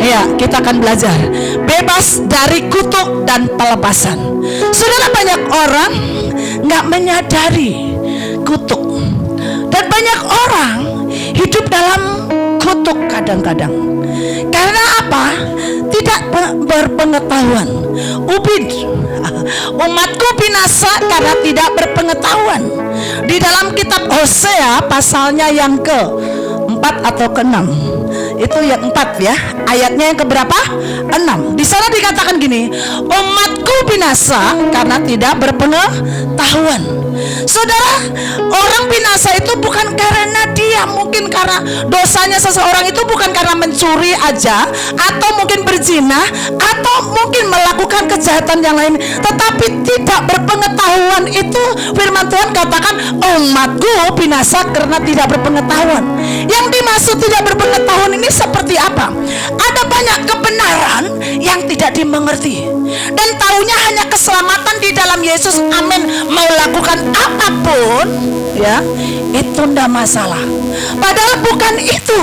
Ya, kita akan belajar bebas dari kutuk dan pelepasan. Saudara, banyak orang nggak menyadari kutuk, dan banyak orang hidup dalam kutuk kadang-kadang. Karena apa? Tidak berpengetahuan. Umatku binasa karena tidak berpengetahuan. Di dalam kitab Hosea pasalnya yang ke-4 atau ke-6. Itu yang 4 ya. Ayatnya yang keberapa? 6. Di sana dikatakan gini, umatku binasa karena tidak berpengetahuan. Saudara, orang binasa itu bukan karena dia, mungkin karena dosanya seseorang itu bukan karena mencuri aja, atau mungkin berzina, atau mungkin melakukan kejahatan yang lain, tetapi tidak berpengetahuan. Itu firman Tuhan katakan, umatku binasa karena tidak berpengetahuan. Yang dimaksud tidak berpengetahuan ini seperti apa? Ada banyak kebenaran yang tidak dimengerti, dan taunya hanya keselamatan di dalam Yesus. Amin. Mau lakukan apapun ya, itu tidak masalah. Padahal bukan itu.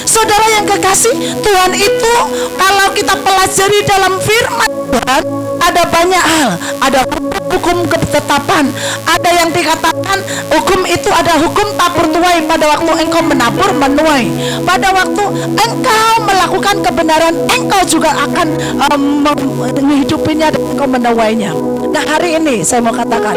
Saudara yang kekasih, Tuhan itu kalau kita pelajari dalam firman Tuhan, ada banyak hal. Ada hukum ketetapan, ada yang dikatakan hukum itu ada hukum tabur tuai. Pada waktu engkau menabur menuai, pada waktu engkau melakukan kebenaran, engkau juga akan menghidupinya dan engkau menuainya. Nah, hari ini saya mau katakan,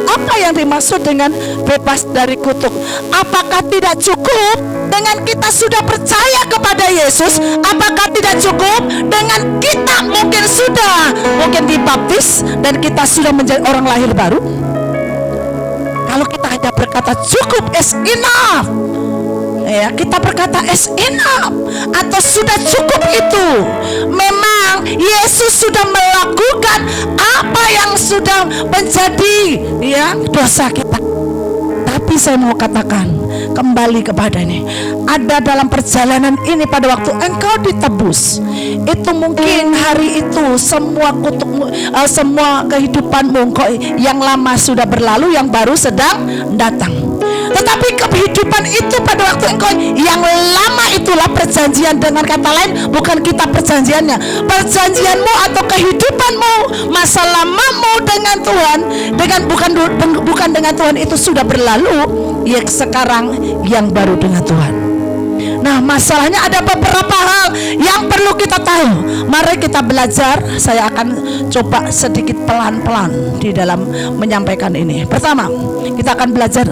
apa yang dimaksud dengan bebas dari kutuk? Apakah tidak cukup dengan kita sudah percaya kepada Yesus? Apakah tidak cukup dengan kita mungkin dibaptis dan kita sudah menjadi orang lahir baru? Kalau kita hanya berkata cukup, is enough ya, kita berkata is enough atau sudah cukup, itu memang Yesus sudah melakukan apa yang sudah menjadi ya dosa kita. Tapi saya mau katakan kembali kepada ini, ada dalam perjalanan ini pada waktu engkau ditebus, itu mungkin hari itu semua kutuk, semua kehidupanmu yang lama sudah berlalu, yang baru sedang datang. Tetapi kehidupan itu pada waktu engkau yang lama itulah perjanjian. Dengan kata lain, bukan kita perjanjiannya, perjanjianmu atau kehidupanmu, masa lamamu dengan Tuhan, dengan bukan dengan Tuhan itu sudah berlalu. Ya, sekarang yang baru dengan Tuhan. Nah, masalahnya ada beberapa hal yang perlu kita tahu. Mari kita belajar. Saya akan coba sedikit pelan-pelan di dalam menyampaikan ini. Pertama, kita akan belajar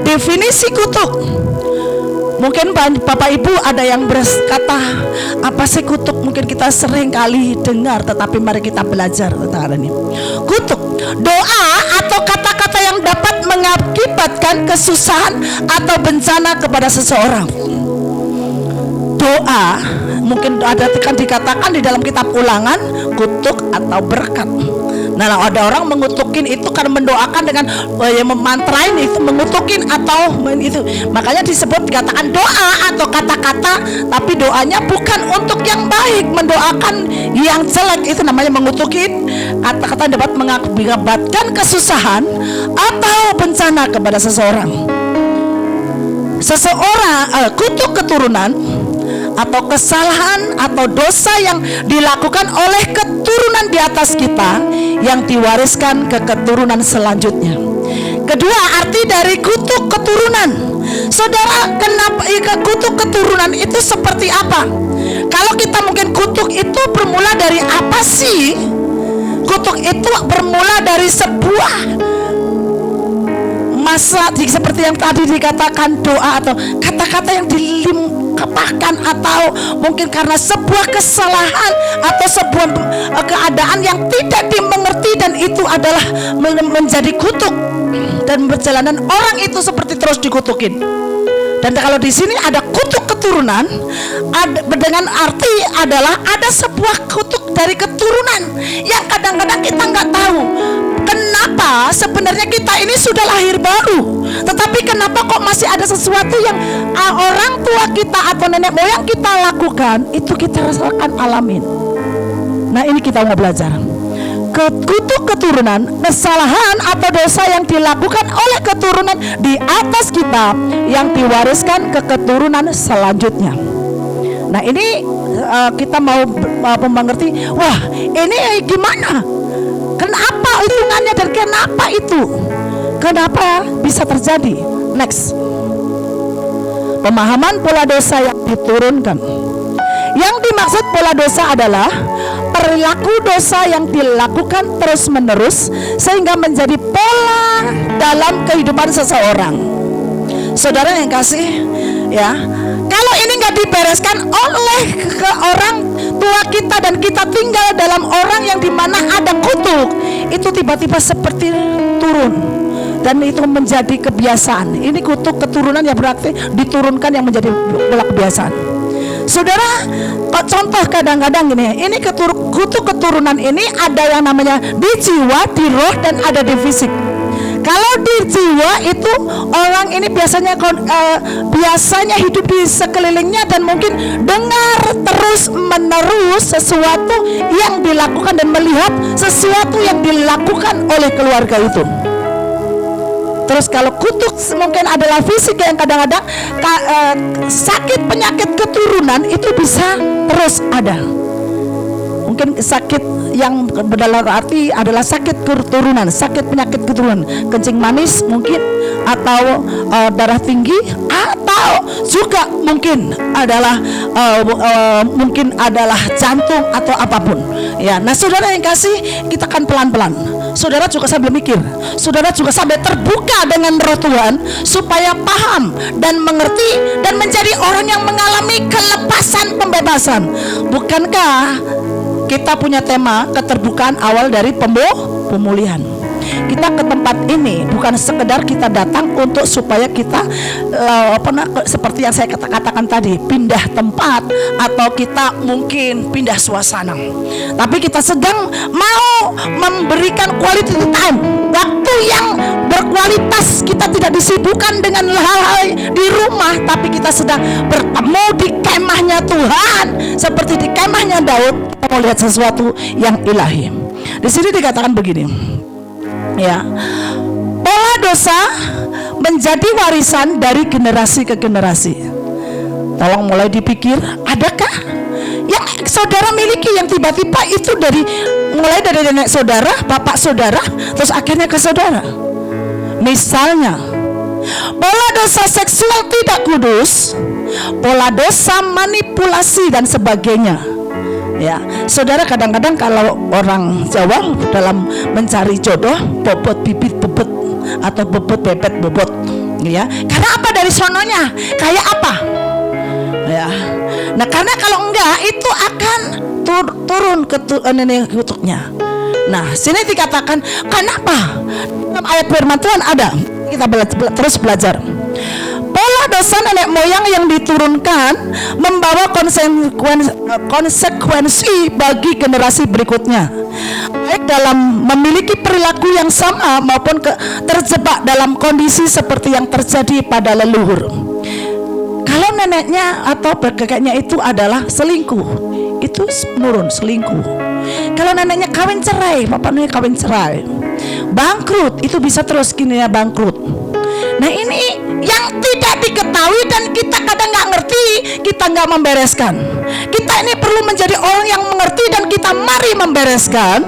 definisi kutuk. Mungkin Bapak Ibu ada yang berkata, apa sih kutuk? Mungkin kita sering kali dengar, tetapi mari kita belajar tentang ini. Kutuk, doa atau kata-kata yang dapat mengakibatkan kesusahan atau bencana kepada seseorang. Doa mungkin kan dikatakan di dalam kitab Ulangan, kutuk atau berkat. Nah, ada orang mengutukin itu karena mendoakan dengan memantrain itu, mengutukin atau itu. Makanya dikatakan doa atau kata-kata, tapi doanya bukan untuk yang baik, mendoakan yang jelek, itu namanya mengutukin. Kata-kata dapat mengakibatkan kesusahan atau bencana kepada seseorang. Kutuk keturunan atau kesalahan atau dosa yang dilakukan oleh keturunan di atas kita yang diwariskan ke keturunan selanjutnya. Kedua, arti dari kutuk keturunan. Saudara, kenapa kutuk keturunan itu seperti apa? Kalau kita mungkin kutuk itu bermula dari apa sih? Kutuk itu bermula dari sebuah masa seperti yang tadi dikatakan, doa atau kata-kata yang dilimpahkan, atau mungkin karena sebuah kesalahan atau sebuah keadaan yang tidak dimengerti, dan itu adalah menjadi kutuk, dan perjalanan orang itu seperti terus dikutukin. Dan kalau di sini ada kutuk keturunan, dengan arti adalah ada sebuah kutuk dari keturunan yang kadang-kadang kita nggak tahu. Kenapa sebenarnya kita ini sudah lahir baru, tetapi kenapa kok masih ada sesuatu yang orang tua kita atau nenek moyang kita lakukan, itu kita rasakan, alamin. Nah, ini kita mau belajar. Kutuk keturunan, kesalahan atau dosa yang dilakukan oleh keturunan di atas kita yang diwariskan ke keturunan selanjutnya. Nah ini kita mau mengerti, wah ini gimana, kenapa hitungannya dan kenapa itu, kenapa bisa terjadi. Next, pemahaman pola dosa yang diturunkan. Yang dimaksud pola dosa adalah perilaku dosa yang dilakukan terus-menerus sehingga menjadi pola dalam kehidupan seseorang. Saudara yang kasih, ya, kalau ini nggak dibereskan oleh ke orang tua kita dan kita tinggal dalam orang yang dimana ada kutuk, itu tiba-tiba seperti turun dan itu menjadi kebiasaan. Ini kutuk keturunan yang berarti diturunkan yang menjadi pola kebiasaan. Saudara, contoh kadang-kadang gini, ini kutuk keturunan ini ada yang namanya di jiwa, di roh, dan ada di fisik. Kalau di jiwa itu orang ini biasanya hidup di sekelilingnya dan mungkin dengar terus menerus sesuatu yang dilakukan dan melihat sesuatu yang dilakukan oleh keluarga itu. Terus kalau kutuk mungkin adalah fisik yang kadang-kadang sakit penyakit keturunan itu bisa terus ada. Mungkin sakit yang berdalam arti adalah sakit keturunan, sakit penyakit keturunan, kencing manis mungkin, atau darah tinggi, atau juga mungkin adalah jantung atau apapun. Ya, nah saudara yang kasih, kita kan pelan-pelan. Saudara juga sambil mikir, saudara juga sambil terbuka dengan roh Tuhan supaya paham dan mengerti dan menjadi orang yang mengalami kelepasan pembebasan. Bukankah kita punya tema keterbukaan awal dari pemulihan? Kita ke tempat ini bukan sekedar kita datang untuk supaya kita seperti yang saya katakan tadi, pindah tempat atau kita mungkin pindah suasana, tapi kita sedang mau memberikan quality time, waktu yang berkualitas. Kita tidak disibukkan dengan hal-hal di rumah, tapi kita sedang bertemu di kemahnya Tuhan, seperti di kemahnya Daud. Kita mau lihat sesuatu yang ilahi. Di sini dikatakan begini, ya, pola dosa menjadi warisan dari generasi ke generasi. Tolong mulai dipikir, adakah yang saudara miliki yang tiba-tiba itu mulai dari nenek saudara, bapak saudara, terus akhirnya ke saudara? Misalnya, pola dosa seksual tidak kudus, pola dosa manipulasi dan sebagainya. Ya, saudara, kadang-kadang kalau orang Jawa dalam mencari jodoh, bobot bibit bebet atau bebet bebet bobot, ya. Karena apa? Dari sononya kayak apa? Ya. Nah, karena kalau enggak itu akan turun ke nenek kutuknya. Nah, sini dikatakan kenapa? Dalam ayat firman Tuhan ada. Kita terus belajar. Pola dosa nenek moyang yang diturunkan membawa konsekuensi bagi generasi berikutnya, baik dalam memiliki perilaku yang sama maupun terjebak dalam kondisi seperti yang terjadi pada leluhur. Kalau neneknya atau kakeknya itu adalah selingkuh, itu menurun selingkuh. Kalau neneknya kawin cerai, bapaknya kawin cerai, bangkrut, itu bisa terus gini ya, bangkrut. Nah, ini yang tidak diketahui dan kita kadang nggak ngerti, kita nggak membereskan. Kita ini perlu menjadi orang yang mengerti dan kita mari membereskan,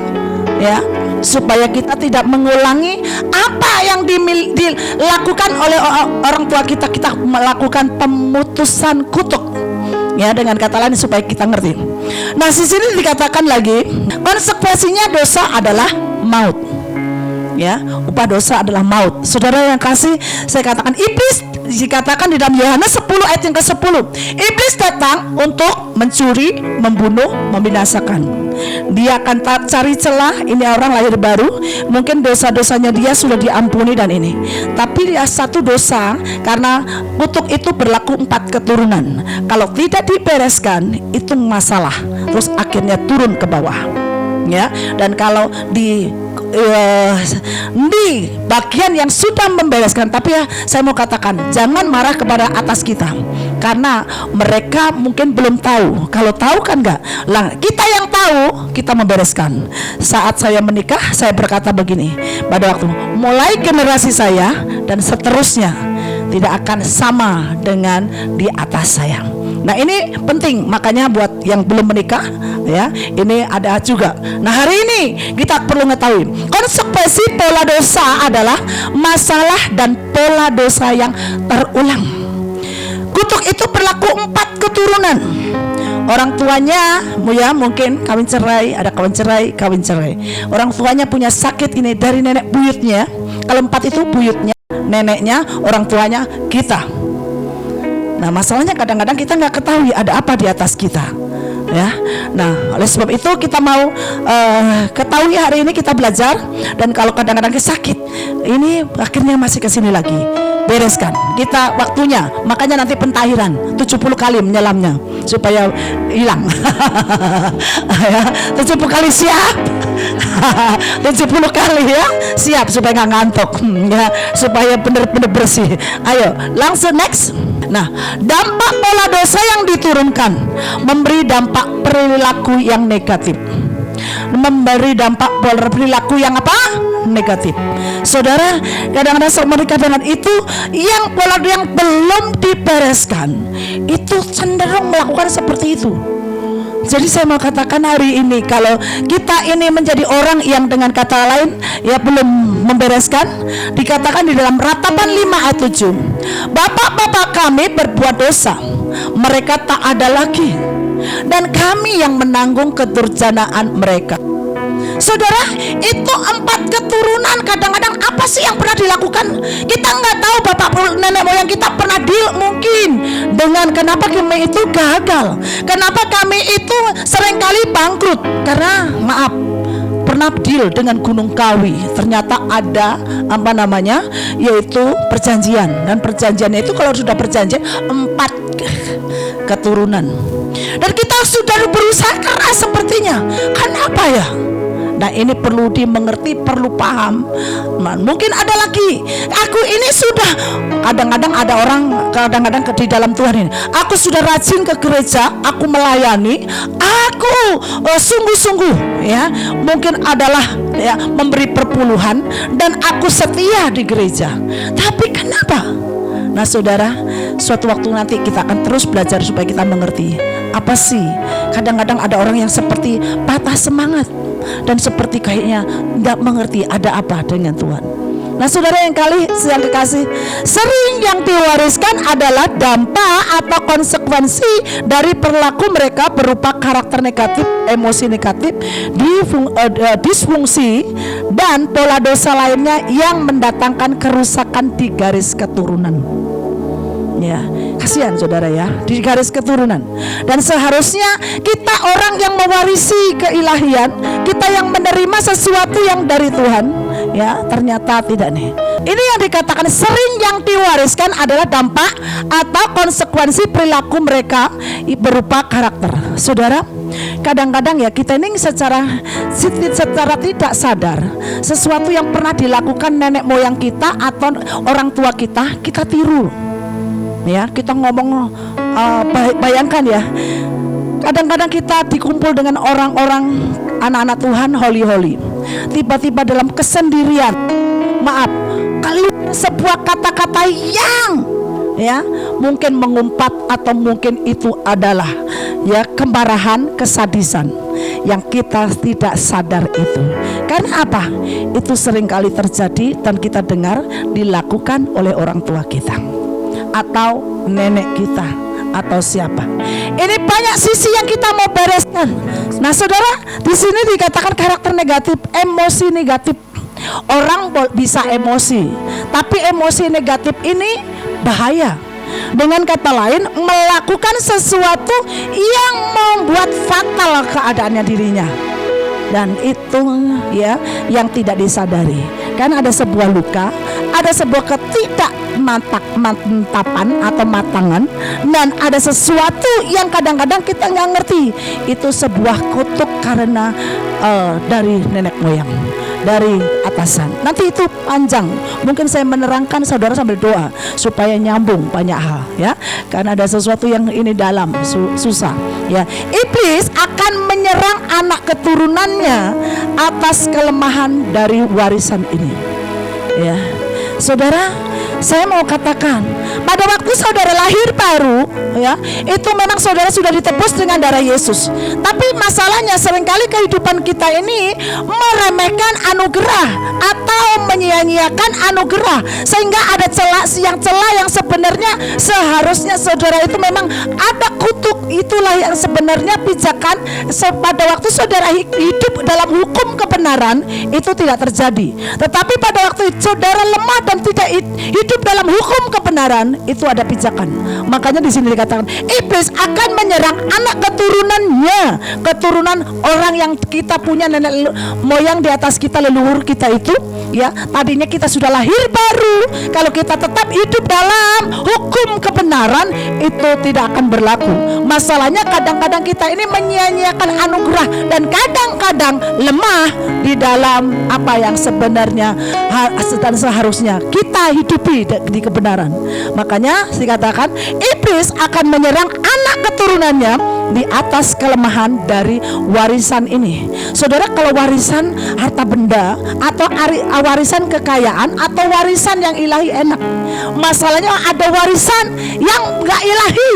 ya, supaya kita tidak mengulangi apa yang dilakukan oleh orang tua kita. Kita melakukan pemutusan kutuk, ya, dengan kata lain supaya kita ngerti. Nah, di sini dikatakan lagi konsekuensinya dosa adalah maut. Ya, upah dosa adalah maut. Saudara yang kasih, saya katakan iblis dikatakan di dalam Yohanes 10 ayat yang ke-10, iblis datang untuk mencuri, membunuh, membinasakan. Dia akan cari celah. Ini orang lahir baru, mungkin dosa-dosanya dia sudah diampuni dan ini, tapi dia satu dosa, karena kutuk itu berlaku 4 keturunan. Kalau tidak dibereskan itu masalah, terus akhirnya turun ke bawah, ya. Dan kalau di bagian yang sudah membereskan, tapi ya saya mau katakan jangan marah kepada atas kita, karena mereka mungkin belum tahu. Kalau tahu kan enggak lah, kita yang tahu, kita membereskan. Saat saya menikah, saya berkata begini, pada waktu mulai generasi saya dan seterusnya tidak akan sama dengan di atas saya. Nah ini penting, makanya buat yang belum menikah ya, ini ada juga. Nah hari ini kita perlu mengetahui konsekuensi pola dosa adalah masalah dan pola dosa yang terulang. Kutuk itu berlaku 4 keturunan. Orang tuanya ya mungkin kawin cerai, ada kawin cerai. Orang tuanya punya sakit ini dari nenek buyutnya. Kalau 4 itu buyutnya, neneknya, orang tuanya, kita. Nah masalahnya kadang-kadang kita nggak ketahui ada apa di atas kita ya. Nah oleh sebab itu kita mau ketahui hari ini, kita belajar. Dan kalau kadang-kadang sakit ini akhirnya masih kesini lagi, bereskan kita waktunya. Makanya nanti pentahiran 70 kali menyelamnya supaya hilang. Ya, 70 kali siap. 70 kali ya siap supaya nggak ngantuk ya, supaya benar-benar bersih. Ayo langsung next. Nah dampak pola dosa yang diturunkan memberi dampak perilaku yang negatif, memberi dampak pola perilaku yang apa? Negatif. Saudara, kadang-kadang mereka dengan itu yang pola yang belum dibereskan itu cenderung melakukan seperti itu. Jadi saya mau katakan hari ini, kalau kita ini menjadi orang yang dengan kata lain ya belum membereskan, dikatakan di dalam Ratapan 5 ayat 7, bapak-bapak kami berbuat dosa, mereka tak ada lagi, dan kami yang menanggung kedurjanaan mereka. Saudara, itu 4 keturunan. Kadang-kadang apa sih yang pernah dilakukan? Kita nggak tahu bapak nenek moyang kita pernah deal mungkin dengan kenapa kami itu gagal, kenapa kami itu seringkali bangkrut, karena maaf pernah deal dengan Gunung Kawi. Ternyata ada apa namanya, yaitu perjanjian, dan perjanjiannya itu kalau sudah perjanjian 4 keturunan, dan kita sudah berusaha keras sepertinya. Kenapa ya? Nah ini perlu dimengerti, perlu paham. Nah, mungkin ada lagi, aku ini sudah, kadang-kadang ada orang kadang-kadang di dalam Tuhan ini, aku sudah rajin ke gereja, aku melayani, aku sungguh-sungguh ya, mungkin adalah ya memberi perpuluhan, dan aku setia di gereja. Tapi kenapa? Nah saudara, suatu waktu nanti kita akan terus belajar supaya kita mengerti apa sih. Kadang-kadang ada orang yang seperti patah semangat dan seperti kayaknya nggak mengerti ada apa dengan Tuhan. Nah saudara yang kekasih, sering yang diwariskan adalah dampak atau konsekuensi dari perilaku mereka berupa karakter negatif, emosi negatif, disfungsi, dan pola dosa lainnya yang mendatangkan kerusakan di garis keturunan. Ya, kasihan saudara ya, di garis keturunan. Dan seharusnya kita orang yang mewarisi keilahian, kita yang menerima sesuatu yang dari Tuhan, ya ternyata tidak nih. Ini yang dikatakan sering yang diwariskan adalah dampak atau konsekuensi perilaku mereka berupa karakter. Saudara, kadang-kadang ya kita ini secara tidak sadar, sesuatu yang pernah dilakukan nenek moyang kita atau orang tua kita, kita tiru. Ya, kita ngomong bayangkan ya, kadang-kadang kita dikumpul dengan orang-orang anak-anak Tuhan holy, tiba-tiba dalam kesendirian, maaf, keluar sebuah kata-kata yang ya mungkin mengumpat, atau mungkin itu adalah ya kemarahan, kesadisan yang kita tidak sadar itu. Karena apa? Itu seringkali terjadi dan kita dengar dilakukan oleh orang tua kita atau nenek kita atau siapa. Ini banyak sisi yang kita mau bereskan. Nah saudara, di sini dikatakan karakter negatif, emosi negatif. Orang bisa emosi, tapi emosi negatif ini bahaya. Dengan kata lain, melakukan sesuatu yang membuat fatal keadaannya dirinya. Dan itu ya yang tidak disadari. Karena ada sebuah luka, ada sebuah ketidakmantapan atau matangan, dan ada sesuatu yang kadang-kadang kita nggak ngerti. Itu sebuah kutuk karena dari nenek moyang, dari atasan. Nanti itu panjang, mungkin saya menerangkan saudara sambil doa supaya nyambung banyak hal ya, karena ada sesuatu yang ini dalam susah ya. Iblis akan menyerang anak keturunannya atas kelemahan dari warisan ini ya. Saudara, saya mau katakan, pada waktu saudara lahir baru, ya, itu memang saudara sudah ditebus dengan darah Yesus. Tapi masalahnya seringkali kehidupan kita ini meremehkan anugerah atau menyia-nyiakan anugerah, sehingga ada celah yang sebenarnya seharusnya saudara itu memang ada kutuk. Itulah yang sebenarnya pijakan pada waktu saudara hidup dalam hukum kebenaran itu tidak terjadi. Tetapi pada waktu saudara lemah dan tidak hidup dalam hukum kebenaran, itu ada pijakan. Makanya di sini dikatakan iblis akan menyerang anak keturunannya, keturunan orang yang kita punya, nenek moyang di atas kita, leluhur kita itu, ya, tadinya kita sudah lahir baru. Kalau kita tetap hidup dalam hukum kebenaran, itu tidak akan berlaku. Masalahnya kadang-kadang kita ini menyia-nyiakan anugerah dan kadang-kadang lemah di dalam apa yang sebenarnya dan seharusnya kita hidupi di kebenaran. Makanya dikatakan iblis akan menyerang anak keturunannya di atas kelemahan dari warisan ini. Saudara, kalau warisan harta benda atau warisan kekayaan atau warisan yang ilahi enak. Masalahnya ada warisan yang gak ilahi.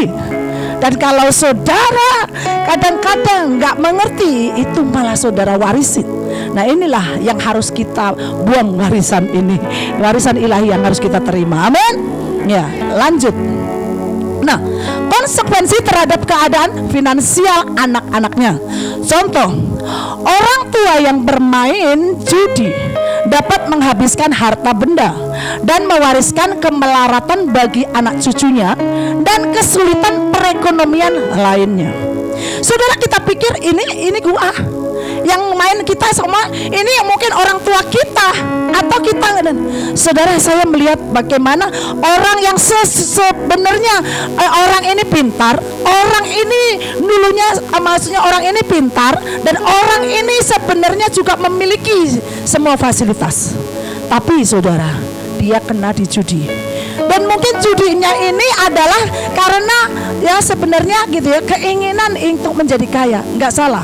Dan kalau saudara kadang-kadang gak mengerti, itu malah saudara warisin. Nah, inilah yang harus kita buang, warisan ini, warisan ilahi yang harus kita terima. Amin. Ya, lanjut. Nah, konsekuensi terhadap keadaan finansial anak-anaknya. Contoh, orang tua yang bermain judi dapat menghabiskan harta benda dan mewariskan kemelaratan bagi anak cucunya dan kesulitan perekonomian lainnya. Saudara, kita pikir ini gua yang main kita sama ini mungkin orang tua kita atau kita. Dan saudara, saya melihat bagaimana orang yang sebenarnya orang ini pintar, orang ini dulunya maksudnya orang ini pintar dan orang ini sebenarnya juga memiliki semua fasilitas. Tapi saudara, dia kena di judi. Dan mungkin judinya ini adalah karena ya sebenarnya gitu ya, keinginan untuk menjadi kaya. Enggak salah,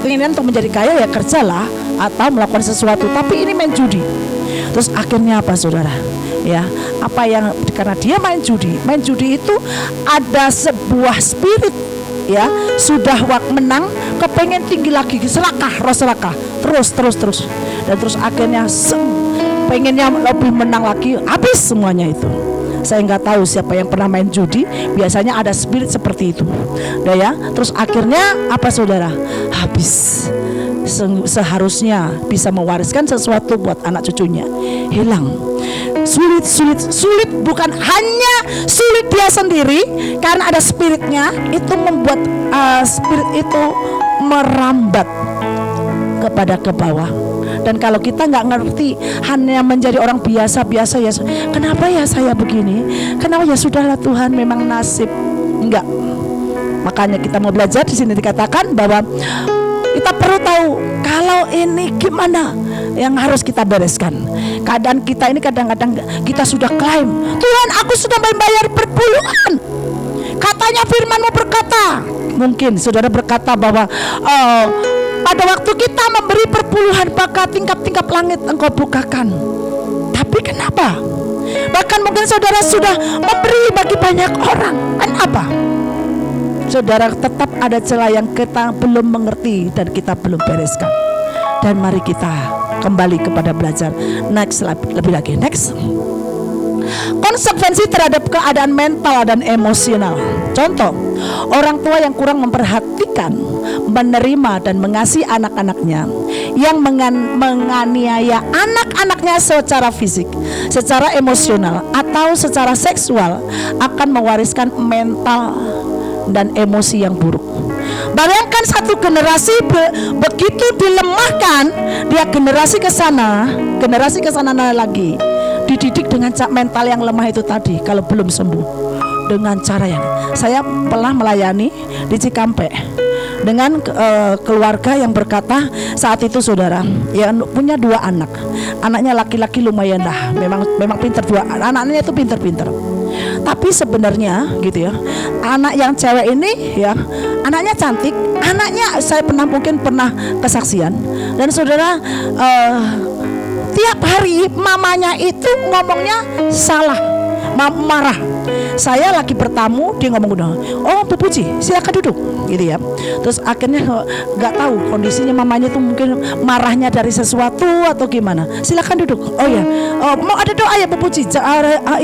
keinginan untuk menjadi kaya ya kerjalah atau melakukan sesuatu, tapi ini main judi. Terus akhirnya apa saudara? Ya, apa yang karena dia main judi itu ada sebuah spirit, ya, sudah menang, kepengen tinggi lagi, roh serakah, terus dan terus akhirnya pengennya lebih menang lagi, habis semuanya itu. Saya nggak tahu siapa yang pernah main judi, biasanya ada spirit seperti itu. Nah, ya, terus akhirnya apa saudara? Habis. Seharusnya bisa mewariskan sesuatu buat anak cucunya, hilang. Sulit bukan hanya sulit dia sendiri, karena ada spiritnya, itu membuat spirit itu merambat kepada ke bawah. Dan kalau kita nggak ngerti, hanya menjadi orang biasa-biasa, ya kenapa ya saya begini, kenapa ya sudahlah Tuhan, memang nasib. Enggak. Makanya kita mau belajar di sini dikatakan bahwa kita perlu tahu kalau ini gimana yang harus kita bereskan. Keadaan kita ini kadang-kadang kita sudah klaim, Tuhan aku sudah membayar perpuluhan, katanya firman-Mu berkata. Mungkin saudara berkata bahwa pada waktu kita memberi perpuluhan, maka tingkap-tingkap langit Engkau bukakan. Tapi kenapa? Bahkan mungkin saudara sudah memberi bagi banyak orang. Kenapa? Saudara, tetap ada celah yang kita belum mengerti dan kita belum bereskan. Dan mari kita kembali kepada belajar next, lebih lagi next. Konsekuensi terhadap keadaan mental dan emosional. Contoh, orang tua yang kurang memperhatikan, menerima dan mengasihi anak-anaknya, yang menganiaya anak-anaknya secara fisik, secara emosional atau secara seksual, akan mewariskan mental dan emosi yang buruk. Bayangkan satu generasi begitu dilemahkan, dia generasi ke sana lagi dididik dengan mental yang lemah itu tadi. Kalau belum sembuh dengan cara yang saya pernah melayani di Cikampek dengan keluarga yang berkata saat itu saudara, ya punya 2 anak, anaknya laki-laki lumayan lah, memang pintar, 2 anaknya itu pintar-pintar. Tapi sebenarnya gitu ya, anak yang cewek ini ya, anaknya cantik, anaknya saya mungkin pernah kesaksian. Dan saudara, tiap hari mamanya itu ngomongnya salah. marah. Saya lagi bertamu, dia ngomong udah, oh Bu Puji silakan duduk gitu ya. Terus akhirnya nggak tahu kondisinya mamanya tuh mungkin marahnya dari sesuatu atau gimana. Silakan duduk. Oh ya, oh, mau ada doa ya Bu Puji?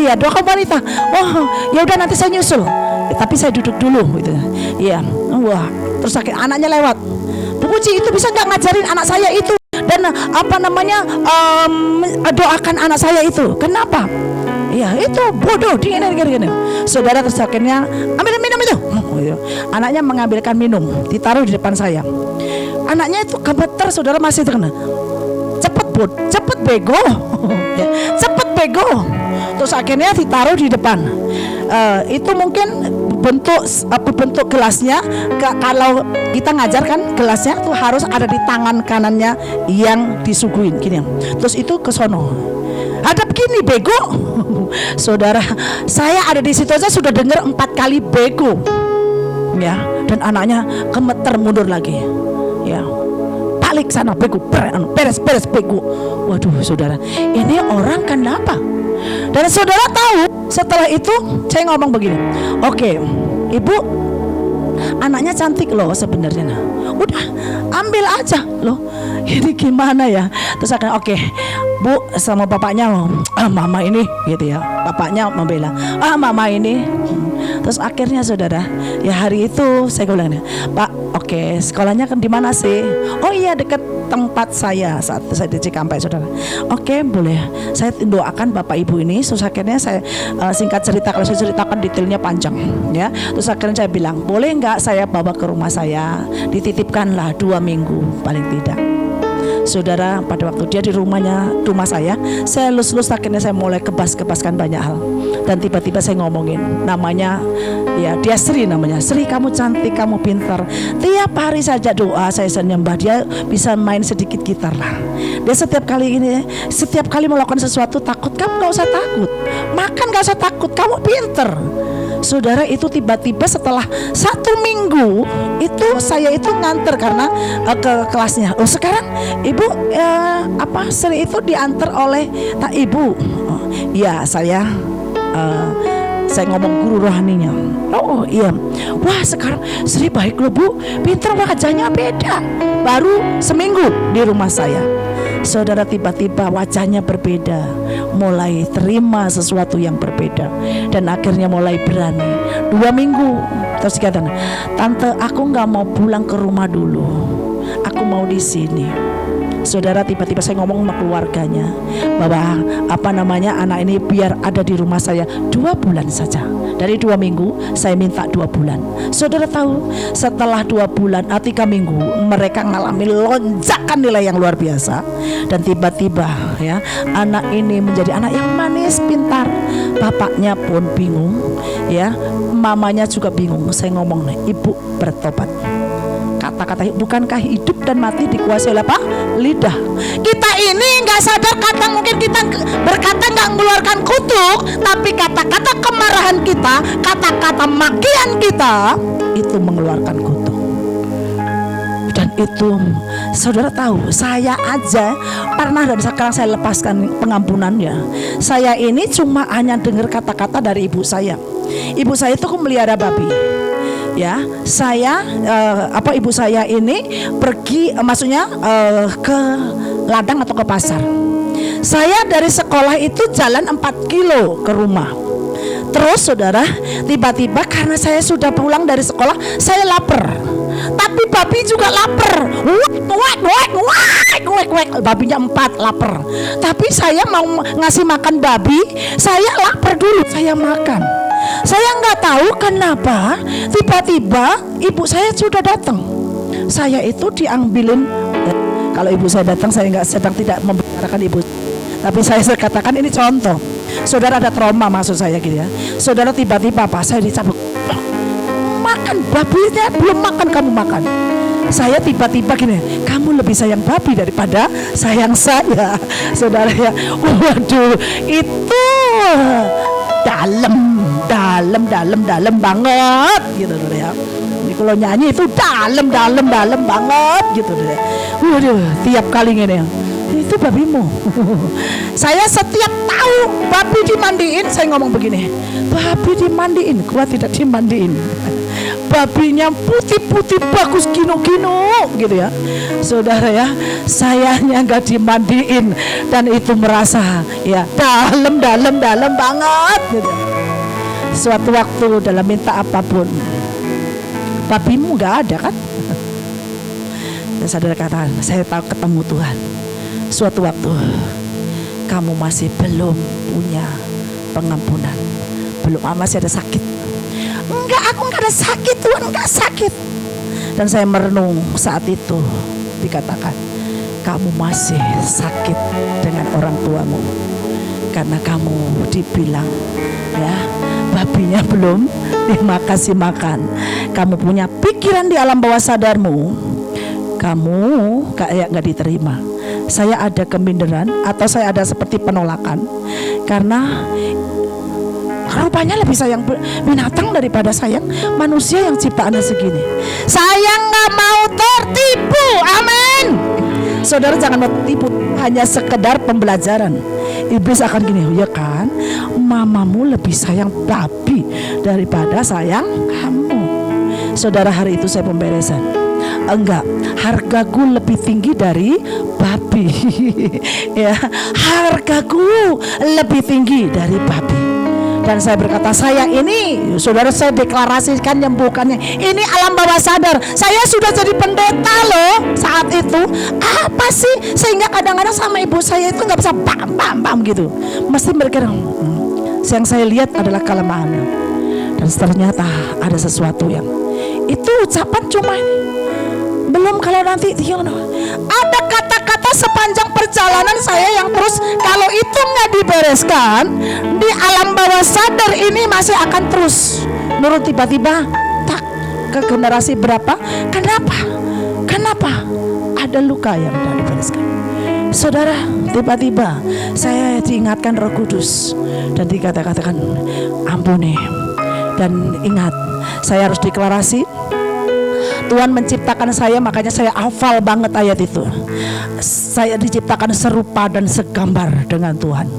Iya, doa wanita. Oh ya udah nanti saya nyusul. Tapi saya duduk dulu gitu. Iya. Wah, terus anaknya lewat. Bu Puji itu bisa nggak ngajarin anak saya itu dan apa namanya doakan anak saya itu. Kenapa? Ya itu bodoh gini. Saudara terus akhirnya ambil minum itu. Anaknya mengambilkan minum, ditaruh di depan saya. Anaknya itu gemeter, saudara, masih terkena. Cepet bego. Cepet bego. Terus akhirnya ditaruh di depan. Itu mungkin bentuk gelasnya. Kalau kita ngajarkan gelasnya tuh harus ada di tangan kanannya yang disuguhin gini. Terus itu ke sono. Hadap gini bego. Saudara, saya ada di situ aja sudah dengar 4 kali bego. Ya, dan anaknya gemeter mundur lagi. Ya. Balik sana bego, beres bego. Waduh, saudara, ini orang kenapa? Dan saudara tahu, setelah itu saya ngomong begini. Oke, Ibu, anaknya cantik loh sebenarnya. Udah, ambil aja loh. Ini gimana ya? Terus akan oke, Bu sama bapaknya mama ini gitu ya. Bapaknya membela, mama ini. Terus akhirnya saudara, ya hari itu saya bilang, Pak, oke, sekolahnya kan di mana sih? Oh iya, dekat tempat saya saat saya di Cikampek, saudara. Oke, boleh. Saya doakan bapak ibu ini. Terus akhirnya saya singkat cerita, kalau saya ceritakan detailnya panjang, ya. Terus akhirnya saya bilang, boleh nggak saya bawa ke rumah saya? Dititipkanlah 2 minggu paling tidak. Saudara, pada waktu dia di rumah saya lus-lus, akhirnya saya mulai kebaskan banyak hal. Dan tiba-tiba saya ngomongin namanya, ya dia Sri namanya. Sri, kamu cantik, kamu pintar. Tiap hari saja doa saya menyembah, dia bisa main sedikit gitar lah. Dia setiap kali melakukan sesuatu takut, kamu gak usah takut. Makan gak usah takut, kamu pintar. Saudara, itu tiba-tiba setelah 1 minggu itu saya itu nganter karena ke kelasnya. Oh sekarang Ibu Sri itu diantar oleh ibu. Ya saya ngomong guru rohaninya. Oh iya, wah sekarang Sri baik loh Bu, pintar, wajahnya beda. Baru seminggu di rumah saya. Saudara, tiba-tiba wajahnya berbeda, mulai terima sesuatu yang berbeda, dan akhirnya mulai berani. 2 minggu terus dikatakan, Tante, aku nggak mau pulang ke rumah dulu, aku mau di sini. Saudara, tiba-tiba saya ngomong sama keluarganya bahwa anak ini biar ada di rumah saya 2 bulan saja. Dari 2 minggu saya minta 2 bulan. Saudara tahu, setelah 2 bulan 3 minggu mereka mengalami lonjakan nilai yang luar biasa. Dan tiba-tiba ya, anak ini menjadi anak yang manis, pintar. Bapaknya pun bingung, ya, mamanya juga bingung. Saya ngomong, Ibu bertobat. Kata-kata, bukankah hidup dan mati dikuasai oleh apa? Lidah. Kita ini nggak sadar, mungkin kita berkata nggak mengeluarkan kutuk, tapi kata-kata kemarahan kita, kata-kata makian kita itu mengeluarkan kutuk. Dan itu, saudara tahu, saya aja pernah, dan sekarang saya lepaskan pengampunan ya. Saya ini cuma hanya dengar kata-kata dari ibu saya. Ibu saya itu melihara babi. Ya, saya ibu saya ini pergi, maksudnya ke ladang atau ke pasar. Saya dari sekolah itu jalan 4 kilo ke rumah. Terus saudara, tiba-tiba karena saya sudah pulang dari sekolah, saya lapar. Tapi babi juga lapar. Babinya 4 lapar. Tapi saya mau ngasih makan babi, saya lapar dulu, saya makan. Saya nggak tahu kenapa tiba-tiba ibu saya sudah datang. Saya itu diambilin. Kalau ibu saya datang, saya tidak membicarakan ibu, tapi saya katakan ini contoh. Saudara ada trauma maksud saya gitu ya. Saudara, tiba-tiba saya dicabut. Makan babinya, belum makan kamu makan. Saya tiba-tiba gini, kamu lebih sayang babi daripada sayang saya. Saudara ya, waduh, itu dalam banget gitu ya. Ini kalau nyanyi itu dalam banget gitu deh. Waduh, tiap kali gini Itu babimu. Saya setiap tahu babi dimandiin, saya ngomong begini, babi dimandiin, gua tidak dimandiin. Babinya putih-putih bagus gino-gino gitu ya. Saudara ya, sayanya nggak dimandiin dan itu merasa ya dalam banget gitu. Suatu waktu dalam minta apapun, babimu nggak ada kan? Dan saudara katakan, saya tahu ketemu Tuhan. Suatu waktu kamu masih belum punya pengampunan, belum, masih ada sakit. Enggak, aku enggak ada sakit Tuhan, enggak sakit. Dan saya merenung saat itu dikatakan, kamu masih sakit dengan orang tuamu karena kamu dibilang ya babinya belum dikasih makan. Kamu punya pikiran di alam bawah sadarmu, kamu kayak nggak diterima. Saya ada keminderan atau saya ada seperti penolakan karena rupanya lebih sayang binatang daripada sayang manusia yang ciptaannya segini. Saya nggak mau tertipu, amin. Saudara jangan mau tertipu, hanya sekedar pembelajaran. Iblis akan gini, ya kan, mamamu lebih sayang babi daripada sayang kamu. Saudara, hari itu saya pemberesan. Enggak, hargaku lebih tinggi dari babi. Ya, hargaku lebih tinggi dari babi. Dan saya berkata, saya ini, saudara, saya deklarasikan nyembuhkannya. Ini alam bawah sadar. Saya sudah jadi pendeta loh saat itu. Apa sih sehingga kadang-kadang sama ibu saya itu nggak bisa bam gitu. Mesti mereka yang saya lihat adalah kelemahannya. Dan ternyata ada sesuatu yang itu ucapan cuma ini. Belum kalau nanti ada kata-kata sepanjang perjalanan saya yang terus kalau itu nggak dibereskan di alam bawah sadar ini masih akan terus nurut. Tiba-tiba tak ke generasi berapa? Kenapa? Ada luka yang tidak dibereskan. Saudara, tiba-tiba saya diingatkan Roh Kudus dan dikatakan ampuni. Dan ingat, saya harus deklarasi. Tuhan menciptakan saya, makanya saya hafal banget ayat itu. Saya diciptakan serupa dan segambar dengan Tuhan.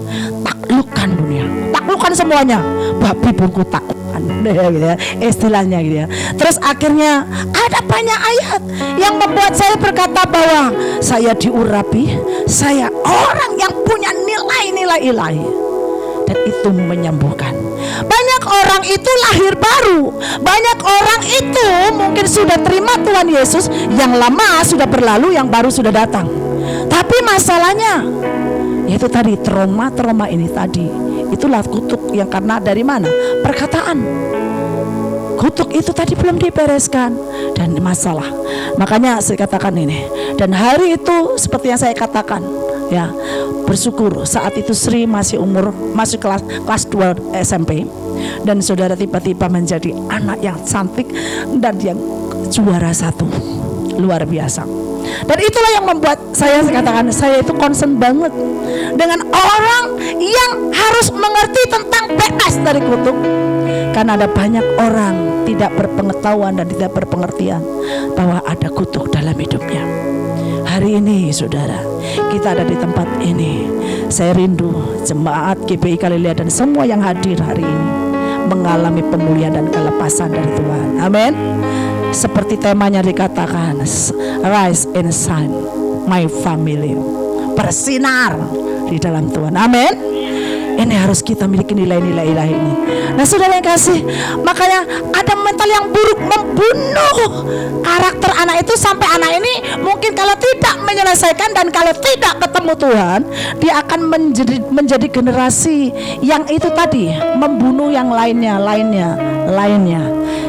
Taklukkan dunia, taklukkan semuanya. Babi bungku taklukkan, gitu ya, istilahnya gitu ya. Terus akhirnya ada banyak ayat yang membuat saya berkata bahwa saya diurapi, saya orang yang punya nilai-nilai ilahi. Dan itu menyembuhkan. Banyak orang itu lahir baru. Banyak orang itu mungkin sudah terima Tuhan Yesus. Yang lama sudah berlalu, yang baru sudah datang. Tapi masalahnya yaitu tadi trauma ini tadi. Itulah kutuk yang karena dari mana? Perkataan. Kutuk itu tadi belum dibereskan dan masalah. Makanya saya katakan ini. Dan hari itu seperti yang saya katakan, ya, bersyukur saat itu Sri masih kelas 2 SMP. Dan saudara tiba-tiba menjadi anak yang cantik dan yang juara 1, luar biasa. Dan itulah yang membuat saya katakan, saya itu concern banget dengan orang yang harus mengerti tentang bebas dari kutuk. Karena ada banyak orang tidak berpengetahuan dan tidak berpengertian bahwa ada kutuk dalam hidupnya. Hari ini saudara, kita ada di tempat ini. Saya rindu jemaat GBI Galilea dan semua yang hadir hari ini mengalami pemulihan dan kelepasan dari Tuhan. Amin. Seperti temanya dikatakan, rise and shine my family. Bersinar di dalam Tuhan. Amin. Ini harus kita miliki nilai-nilai ilahi ini. Nah saudara yang kasih, makanya ada mental yang buruk membunuh karakter anak itu sampai anak ini mungkin kalau tidak menyelesaikan dan kalau tidak ketemu Tuhan, dia akan menjadi generasi yang itu tadi membunuh yang lainnya.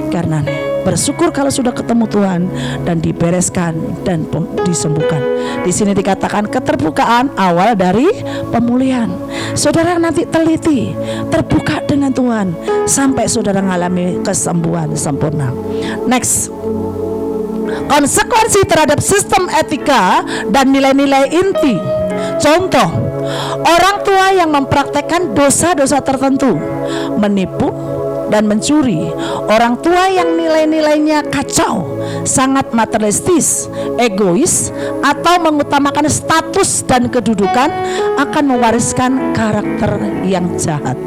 Karena bersyukur kalau sudah ketemu Tuhan dan dibereskan dan disembuhkan. Di sini dikatakan keterbukaan awal dari pemulihan. Saudara nanti teliti, terbuka dengan Tuhan sampai saudara mengalami kesembuhan sempurna. Next, konsekuensi terhadap sistem etika dan nilai-nilai inti. Contoh, orang tua yang mempraktekkan dosa-dosa tertentu, menipu dan mencuri, orang tua yang nilai-nilainya kacau, sangat materialistis, egois, atau mengutamakan status dan kedudukan akan mewariskan karakter yang jahat.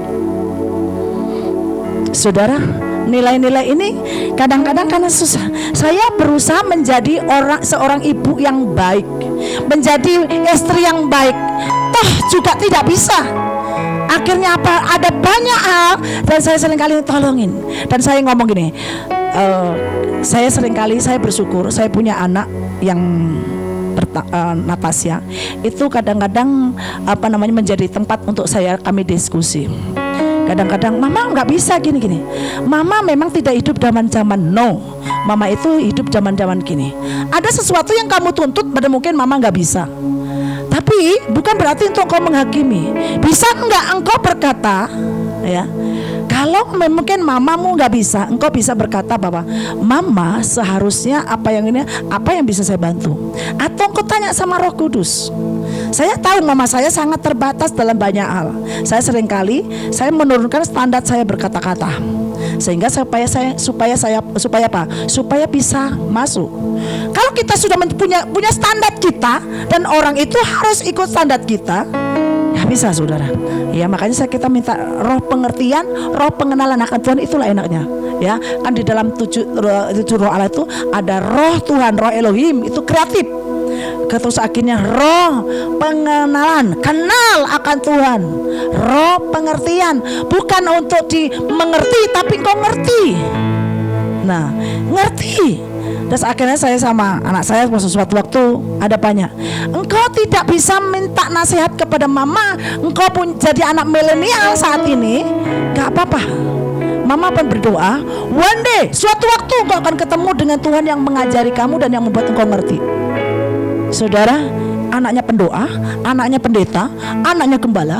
Saudara, nilai-nilai ini kadang-kadang karena susah. Saya berusaha menjadi seorang ibu yang baik, menjadi istri yang baik, toh juga tidak bisa. Akhirnya apa? Ada banyak hal dan saya seringkali tolongin. Dan saya ngomong gini, saya bersyukur saya punya anak yang Natasha. Itu kadang-kadang menjadi tempat untuk kami diskusi. Kadang-kadang mama nggak bisa gini-gini. Mama memang tidak hidup zaman-zaman no. Mama itu hidup zaman-zaman gini. Ada sesuatu yang kamu tuntut pada mungkin mama nggak bisa. Tapi bukan berarti untuk engkau menghakimi. Bisa enggak engkau berkata, ya, kalau mungkin mamamu nggak bisa, engkau bisa berkata bahwa mama seharusnya apa yang bisa saya bantu. Atau engkau tanya sama Roh Kudus. Saya tahu mama saya sangat terbatas dalam banyak hal. Saya seringkali menurunkan standar saya berkata-kata. Sehingga supaya bisa masuk. Kalau kita sudah punya standar kita dan orang itu harus ikut standar kita, ya bisa saudara. Ya makanya kita minta roh pengertian, roh pengenalan akan Tuhan, itulah enaknya. Ya kan di dalam tujuh roh Allah itu ada roh Tuhan, roh Elohim, itu kreatif. Terus akhirnya roh pengenalan, kenal akan Tuhan. Roh pengertian, bukan untuk dimengerti tapi kau ngerti. Nah, ngerti. Terus akhirnya saya sama anak saya suatu waktu ada banyak. Engkau tidak bisa minta nasihat kepada mama. Engkau pun jadi anak milenial saat ini, gak apa-apa. Mama pun berdoa, one day, suatu waktu engkau akan ketemu dengan Tuhan yang mengajari kamu dan yang membuat engkau ngerti. Saudara, anaknya pendoa, anaknya pendeta, anaknya gembala.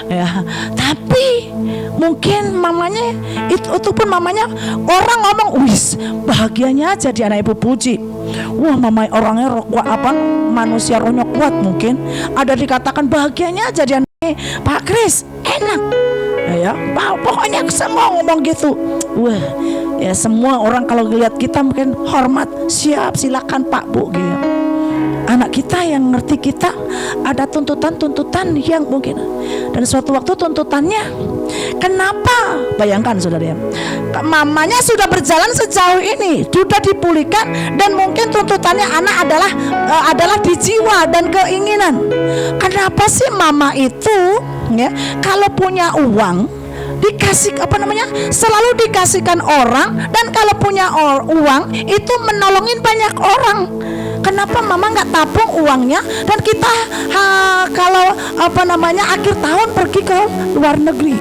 Ya, tapi mungkin mamanya itu pun mamanya orang ngomong, wis bahagianya jadi anak ibu puji. Wah, mama orangnya manusia rohnya kuat, mungkin ada dikatakan bahagianya jadi anak Pak Kris, enak. Ya, pokoknya semua ngomong gitu. Wah, ya semua orang kalau lihat kita mungkin hormat, siap silakan Pak Bu gitu. Anak kita yang ngerti kita ada tuntutan-tuntutan yang mungkin, dan suatu waktu tuntutannya, kenapa? Bayangkan saudara ya, mamanya sudah berjalan sejauh ini, sudah dipulihkan, dan mungkin tuntutannya anak adalah di jiwa dan keinginan. Kenapa sih mama itu ya kalau punya uang dikasih selalu dikasihkan orang, dan kalau punya uang itu menolongin banyak orang? Kenapa mama nggak tabung uangnya dan kita kalau akhir tahun pergi ke luar negeri?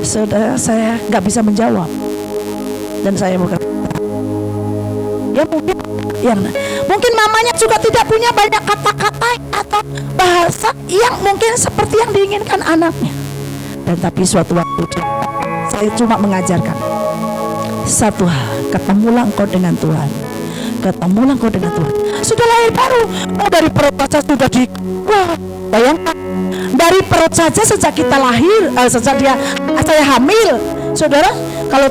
Saudara, saya nggak bisa menjawab dan saya berkata, ya mungkin mamanya juga tidak punya banyak kata-kata atau bahasa yang mungkin seperti yang diinginkan anaknya. Dan tapi suatu waktu saya cuma mengajarkan satu hal, ketemulah engkau dengan Tuhan. Ketemulah engkau dengan Tuhan. Sudah lahir baru, dari perut saja sudah bayangkan, dari perut saja sejak kita lahir, sejak saya hamil, saudara, kalau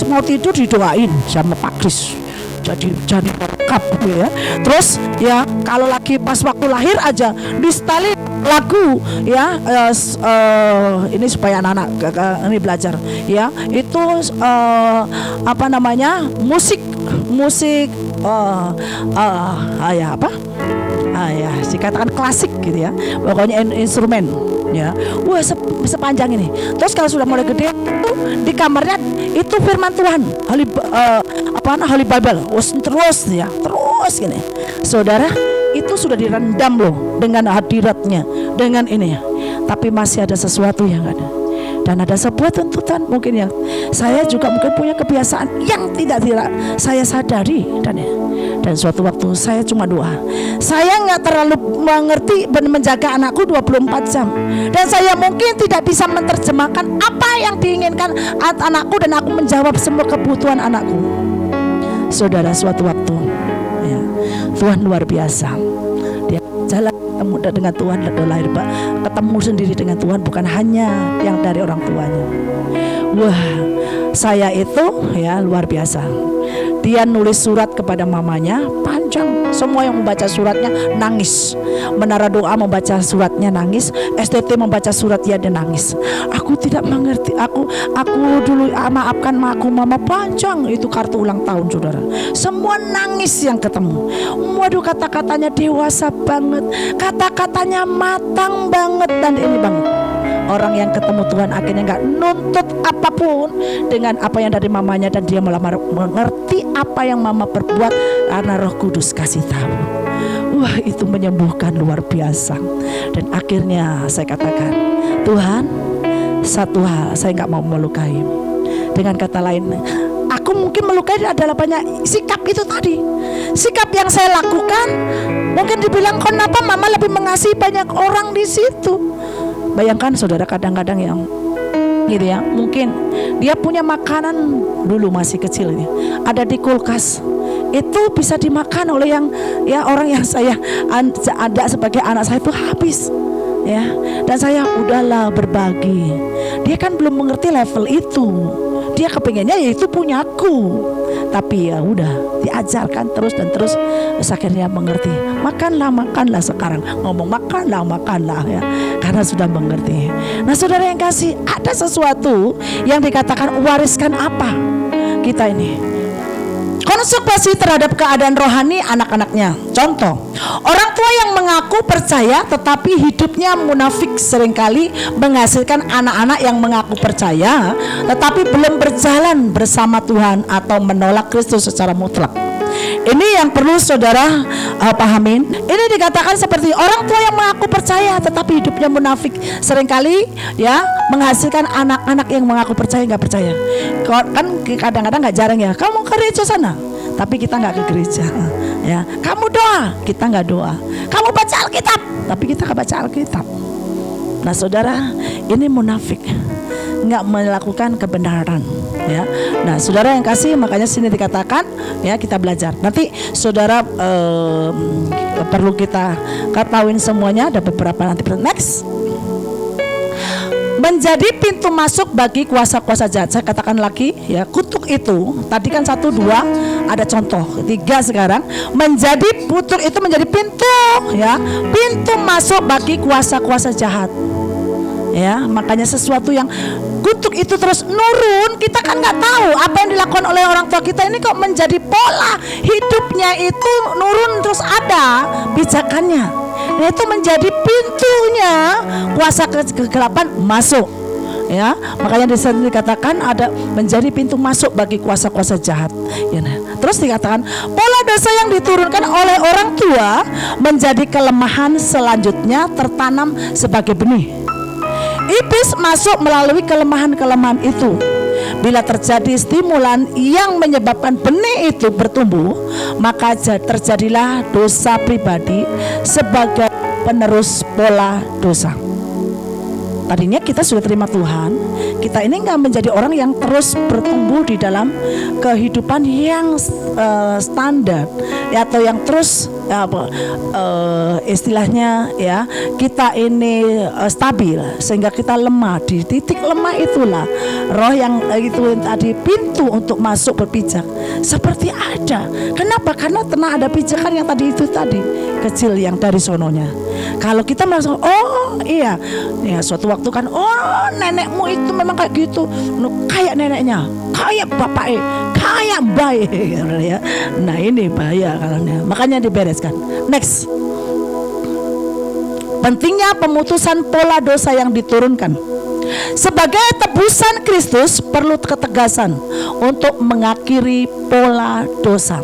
mau tidur didoain sama Pak Kris, jadi lengkap ya. Terus ya kalau lagi pas waktu lahir aja disetelin lagu ya, ini supaya anak-anak ini belajar ya, itu musik dikatakan klasik gitu ya, pokoknya instrumen ya. Wah, sepanjang ini. Terus kalau sudah mulai gede itu di kamarnya itu firman Tuhan, Holy Bible, terus gini. Saudara, itu sudah direndam loh dengan hadiratnya, dengan ini ya. Tapi masih ada sesuatu yang ada. Dan ada sebuah tuntutan mungkin yang saya juga mungkin punya kebiasaan yang tidak saya sadari, dan suatu waktu saya cuma doa. Saya nggak terlalu mengerti menjaga anakku 24 jam, dan saya mungkin tidak bisa menerjemahkan apa yang diinginkan anakku, dan aku menjawab semua kebutuhan anakku. Saudara, suatu waktu ya, Tuhan luar biasa. Dia jalan ketemu dengan Tuhan, lahir ketemu sendiri dengan Tuhan, bukan hanya yang dari orang tuanya. Wah, saya itu ya luar biasa. Dia nulis surat kepada mamanya, panjang. Semua yang membaca suratnya nangis. Menara Doa membaca suratnya nangis. STT membaca surat dia nangis. Aku tidak mengerti. Aku dulu maafkan aku mama, panjang itu kartu ulang tahun saudara. Semua nangis yang ketemu. Waduh, kata-katanya dewasa banget, kata-katanya matang banget dan ini banget. Orang yang ketemu Tuhan akhirnya gak nuntut apapun dengan apa yang dari mamanya, dan dia malah mengerti apa yang mama perbuat karena Roh Kudus kasih tahu. Wah, itu menyembuhkan luar biasa. Dan akhirnya saya katakan, Tuhan, satu hal saya gak mau melukai. Dengan kata lain, aku mungkin melukai adalah banyak sikap itu tadi. Sikap yang saya lakukan mungkin dibilang, kenapa mama lebih mengasihi banyak orang di situ. Bayangkan saudara, kadang-kadang yang gitu ya, mungkin dia punya makanan dulu masih kecil ini, ada di kulkas, itu bisa dimakan oleh yang ya orang yang saya ada sebagai anak saya itu habis ya, dan saya udahlah berbagi. Dia kan belum mengerti level itu, dia kepengennya ya itu punyaku, tapi ya udah diajarkan terus dan terus, akhirnya mengerti. Makanlah sekarang, ngomong makanlah ya, karena sudah mengerti. Nah saudara yang kasih, ada sesuatu yang dikatakan wariskan apa kita ini, konsekuensi terhadap keadaan rohani anak-anaknya. Contoh, orang tua yang mengaku percaya tetapi hidupnya munafik seringkali menghasilkan anak-anak yang mengaku percaya tetapi belum berjalan bersama Tuhan atau menolak Kristus secara mutlak. Ini yang perlu saudara pahamin. Ini dikatakan seperti orang tua yang mengaku percaya tetapi hidupnya munafik seringkali ya menghasilkan anak-anak yang mengaku percaya nggak percaya. Kan kadang-kadang nggak jarang ya, kamu ke gereja sana tapi kita nggak ke gereja ya. Kamu doa, kita nggak doa. Kamu baca Alkitab tapi kita nggak baca Alkitab. Nah saudara, ini munafik, nggak melakukan kebenaran ya. Nah saudara yang kasih, makanya sini dikatakan ya, kita belajar. Nanti saudara perlu kita ketahuin semuanya, ada beberapa nanti. Next, menjadi pintu masuk bagi kuasa-kuasa jahat. Saya katakan lagi ya, kutuk itu tadi kan 1, 2, ada contoh 3 sekarang. Menjadi kutuk itu menjadi pintu ya, pintu masuk bagi kuasa-kuasa jahat ya. Makanya sesuatu yang kutuk itu terus nurun, kita kan nggak tahu apa yang dilakukan oleh orang tua kita ini kok menjadi pola hidupnya itu nurun terus ada pijakannya. Nah itu menjadi pintunya kuasa kegelapan masuk ya. Makanya di sini dikatakan ada menjadi pintu masuk bagi kuasa-kuasa jahat ya. Nah, terus dikatakan pola dosa yang diturunkan oleh orang tua menjadi kelemahan selanjutnya tertanam sebagai benih. Iblis masuk melalui kelemahan-kelemahan itu. Bila terjadi stimulan yang menyebabkan benih itu bertumbuh, maka terjadilah dosa pribadi sebagai penerus pola dosa. Tadinya kita sudah terima Tuhan, kita ini nggak menjadi orang yang terus bertumbuh di dalam kehidupan yang standar ya, atau yang terus istilahnya ya, kita ini stabil sehingga kita lemah. Di titik lemah itulah roh yang itu tadi pintu untuk masuk berpijak seperti ada. Kenapa? Karena pernah ada pijakan yang tadi itu tadi kecil yang dari sononya. Kalau kita merasa oh iya ya, suatu waktu kan oh nenekmu itu memang kayak gitu, kayak neneknya, kayak bapaknya, kayak baik ya. Nah ini bahaya karena makanya dibereskan. Next, pentingnya pemutusan pola dosa yang diturunkan. Sebagai tebusan Kristus perlu ketegasan untuk mengakhiri pola dosa.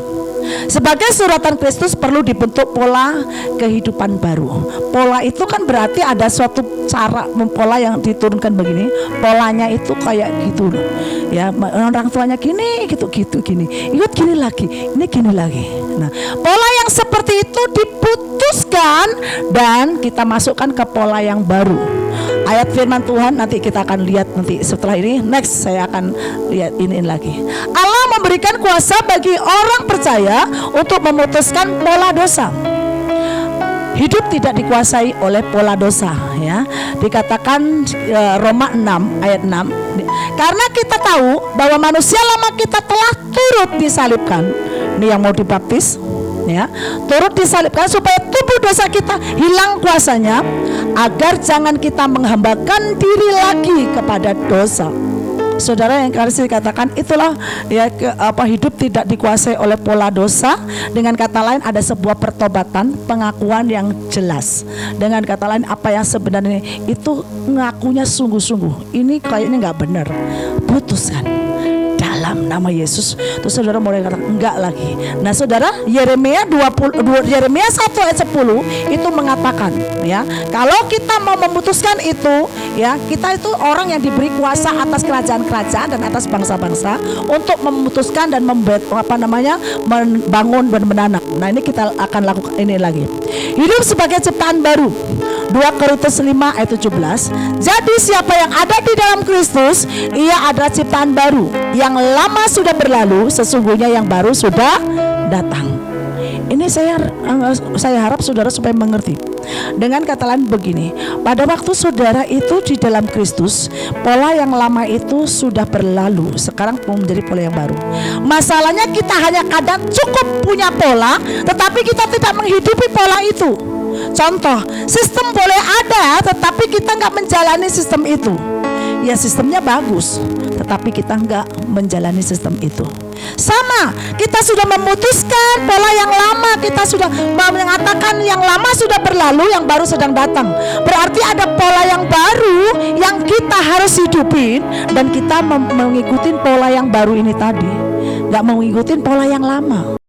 Sebagai suratan Kristus perlu dibentuk pola kehidupan baru. Pola itu kan berarti ada suatu cara pola yang diturunkan begini. Polanya itu kayak gitu loh. Ya, orang tuanya gini, gitu gini. Ikut gini lagi, ini gini lagi. Nah, pola yang seperti itu diputuskan dan kita masukkan ke pola yang baru. Ayat firman Tuhan nanti kita akan lihat nanti setelah ini. Next saya akan lihat ini lagi. Allah memberikan kuasa bagi orang percaya untuk memutuskan pola dosa. hidup tidak dikuasai oleh pola dosa, ya. Dikatakan Roma 6 ayat 6, karena kita tahu bahwa manusia lama kita telah turut disalibkan. Ini yang mau dibaptis, ya, turut disalibkan supaya tubuh dosa kita hilang kuasanya, agar jangan kita menghambakan diri lagi kepada dosa. Saudara yang kasih, katakan itulah ya hidup tidak dikuasai oleh pola dosa. Dengan kata lain ada sebuah pertobatan, pengakuan yang jelas. Dengan kata lain apa yang sebenarnya itu ngakunya sungguh-sungguh. Ini kayaknya nggak benar, putuskan dalam nama Yesus. Terus saudara mulai kata enggak lagi. Nah saudara, Yeremia 1 ayat 10 itu mengatakan, ya, kalau kita mau memutuskan itu, ya, kita itu orang yang diberi kuasa atas kerajaan-kerajaan dan atas bangsa-bangsa untuk memutuskan dan membangun dan menanam. Nah ini kita akan lakukan ini lagi. Hidup sebagai ciptaan baru. 2 Korintus 5 ayat 17. Jadi siapa yang ada di dalam Kristus, ia adalah ciptaan baru. Yang lama sudah berlalu, sesungguhnya yang baru sudah datang. Ini saya harap saudara supaya mengerti. Dengan kata lain begini, pada waktu saudara itu di dalam Kristus, pola yang lama itu sudah berlalu, sekarang mau menjadi pola yang baru. Masalahnya kita hanya kadang cukup punya pola, tetapi kita tidak menghidupi pola itu. Contoh, sistem boleh ada, tetapi kita nggak menjalani sistem itu. Ya sistemnya bagus, tetapi kita nggak menjalani sistem itu. Sama, kita sudah memutuskan pola yang lama, kita sudah mengatakan yang lama sudah berlalu, yang baru sedang datang. Berarti ada pola yang baru yang kita harus hidupin, dan kita mengikuti pola yang baru ini tadi, nggak mengikuti pola yang lama.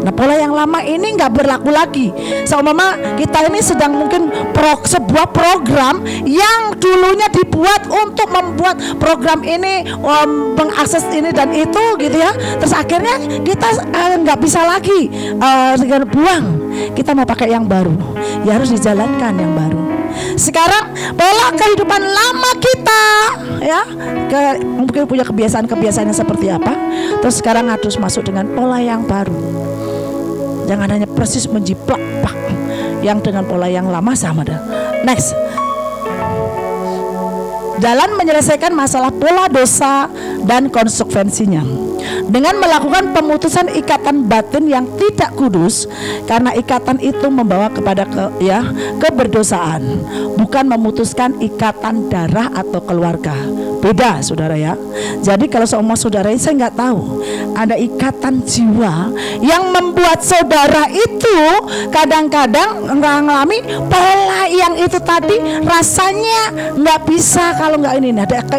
Nah pola yang lama ini nggak berlaku lagi. Seumpama kita ini sedang mungkin sebuah program yang dulunya dibuat untuk membuat program ini, mengakses ini dan itu gitu ya. Terus akhirnya kita nggak bisa lagi buang. Kita mau pakai yang baru, ya harus dijalankan yang baru. Sekarang pola kehidupan lama kita, ya, mungkin punya kebiasaan-kebiasaan yang seperti apa. Terus sekarang harus masuk dengan pola yang baru. Jangan hanya persis menjiplak yang dengan pola yang lama sama dah. Next, dalam menyelesaikan masalah pola dosa dan konsekuensinya dengan melakukan pemutusan ikatan batin yang tidak kudus, karena ikatan itu membawa kepada keberdosaan, bukan memutuskan ikatan darah atau keluarga. Beda saudara ya. Jadi kalau seumpama saudara ini, saya nggak tahu, ada ikatan jiwa yang membuat saudara itu kadang-kadang ngalami pola yang itu tadi, rasanya nggak bisa kalau nggak ini. Ada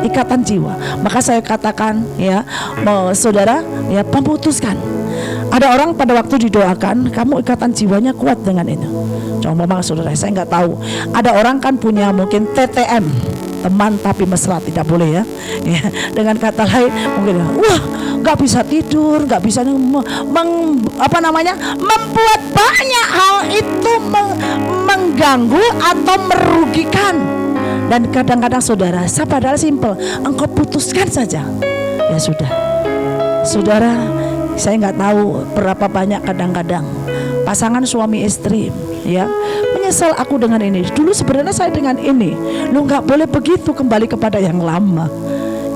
ikatan jiwa. Maka saya katakan ya, saudara ya, memutuskan. Ada orang pada waktu didoakan, kamu ikatan jiwanya kuat dengan itu. Coba saudara, saya nggak tahu. Ada orang kan punya mungkin TTM, teman tapi mesra, tidak boleh ya. Dengan kata lain mungkin, wah nggak bisa tidur, nggak bisa membuat banyak hal itu mengganggu atau merugikan. Dan kadang-kadang saudara, saya padahal simpel, engkau putuskan saja, ya sudah. Saudara, saya nggak tahu berapa banyak kadang-kadang pasangan suami istri ya menyesal, aku dengan ini dulu sebenarnya saya dengan ini, lu nggak boleh begitu, kembali kepada yang lama.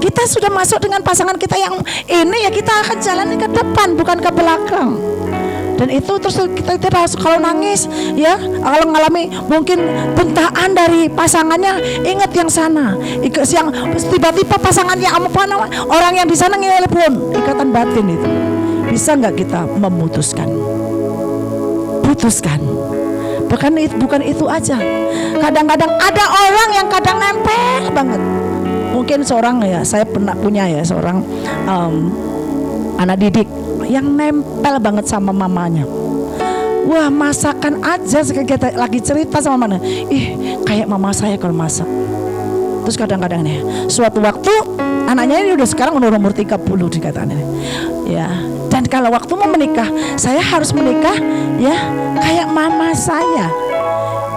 Kita sudah masuk dengan pasangan kita yang ini, ya kita akan jalani ke depan bukan ke belakang. Dan itu terus kita harus, kalau nangis ya, kalau mengalami mungkin bentaan dari pasangannya, ingat yang sana, yang tiba-tiba pasangannya orang yang di sana ngelepon, ikatan batin itu. Bisa nggak kita memutuskan? Putuskan. Bukan itu aja. Kadang-kadang ada orang yang kadang nempel banget. Mungkin seorang, ya saya pernah punya ya seorang anak didik yang nempel banget sama mamanya. Wah, masakan aja kita lagi cerita sama mana, kayak mama saya kalau masak. Terus kadang-kadang nih, suatu waktu anaknya ini udah sekarang umur 30 dikatakan ini. Ya, dan kalau waktu mau menikah, saya harus menikah ya kayak mama saya.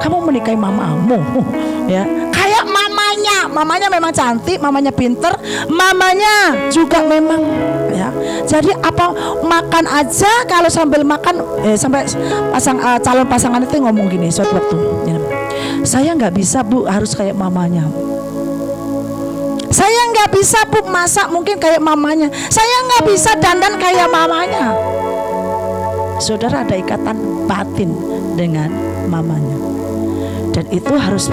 Kamu menikahi mamamu ya, kayak mamanya mamanya memang cantik, mamanya pinter, mamanya juga memang ya. Jadi apa makan aja, kalau sambil makan sampai calon pasangan itu ngomong gini suatu waktu, ya, saya nggak bisa Bu, harus kayak mamanya. Saya nggak bisa Bu masak mungkin kayak mamanya. Saya nggak bisa dandan kayak mamanya. Saudara, ada ikatan batin dengan mamanya. Dan itu harus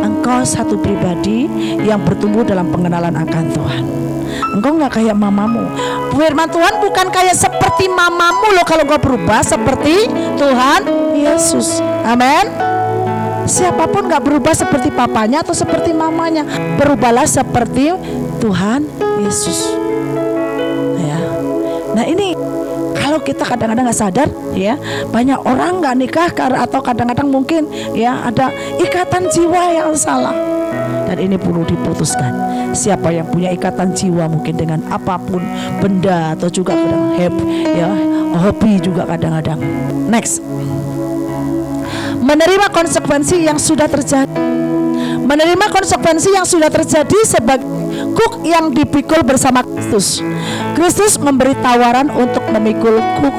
engkau satu pribadi yang bertumbuh dalam pengenalan akan Tuhan. Engkau nggak kayak mamamu. Firman Tuhan bukan kayak seperti mamamu loh, kalau engkau berubah seperti Tuhan Yesus. Amin. Siapapun gak berubah seperti papanya atau seperti mamanya, berubahlah seperti Tuhan Yesus ya. Nah ini kalau kita kadang-kadang gak sadar ya, banyak orang gak nikah atau kadang-kadang mungkin ya ada ikatan jiwa yang salah, dan ini perlu diputuskan. Siapa yang punya ikatan jiwa mungkin dengan apapun benda atau juga kadang hobi juga kadang-kadang. Next, menerima konsekuensi yang sudah terjadi. Menerima konsekuensi yang sudah terjadi sebagai kuk yang dipikul bersama Kristus. Kristus memberi tawaran untuk memikul kuk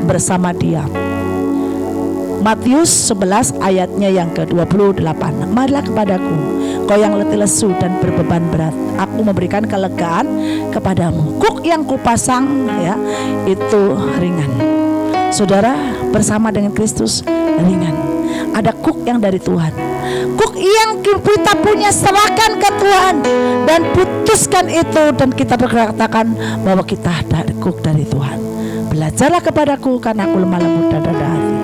bersama Dia. Matius 11 ayatnya yang ke-28. Marilah kepadaku, kau yang letih lesu dan berbeban berat, aku memberikan kelegaan kepadamu. Kuk yang kupasang ya itu ringan. Saudara, bersama dengan Kristus ringan. Ada kuk yang dari Tuhan. Kuk yang kita punya, serahkan ke Tuhan dan putuskan itu, dan kita berkatakan bahwa kita ada kuk dari Tuhan. Belajarlah kepadaku karena aku lemah lembut dan rendah hati.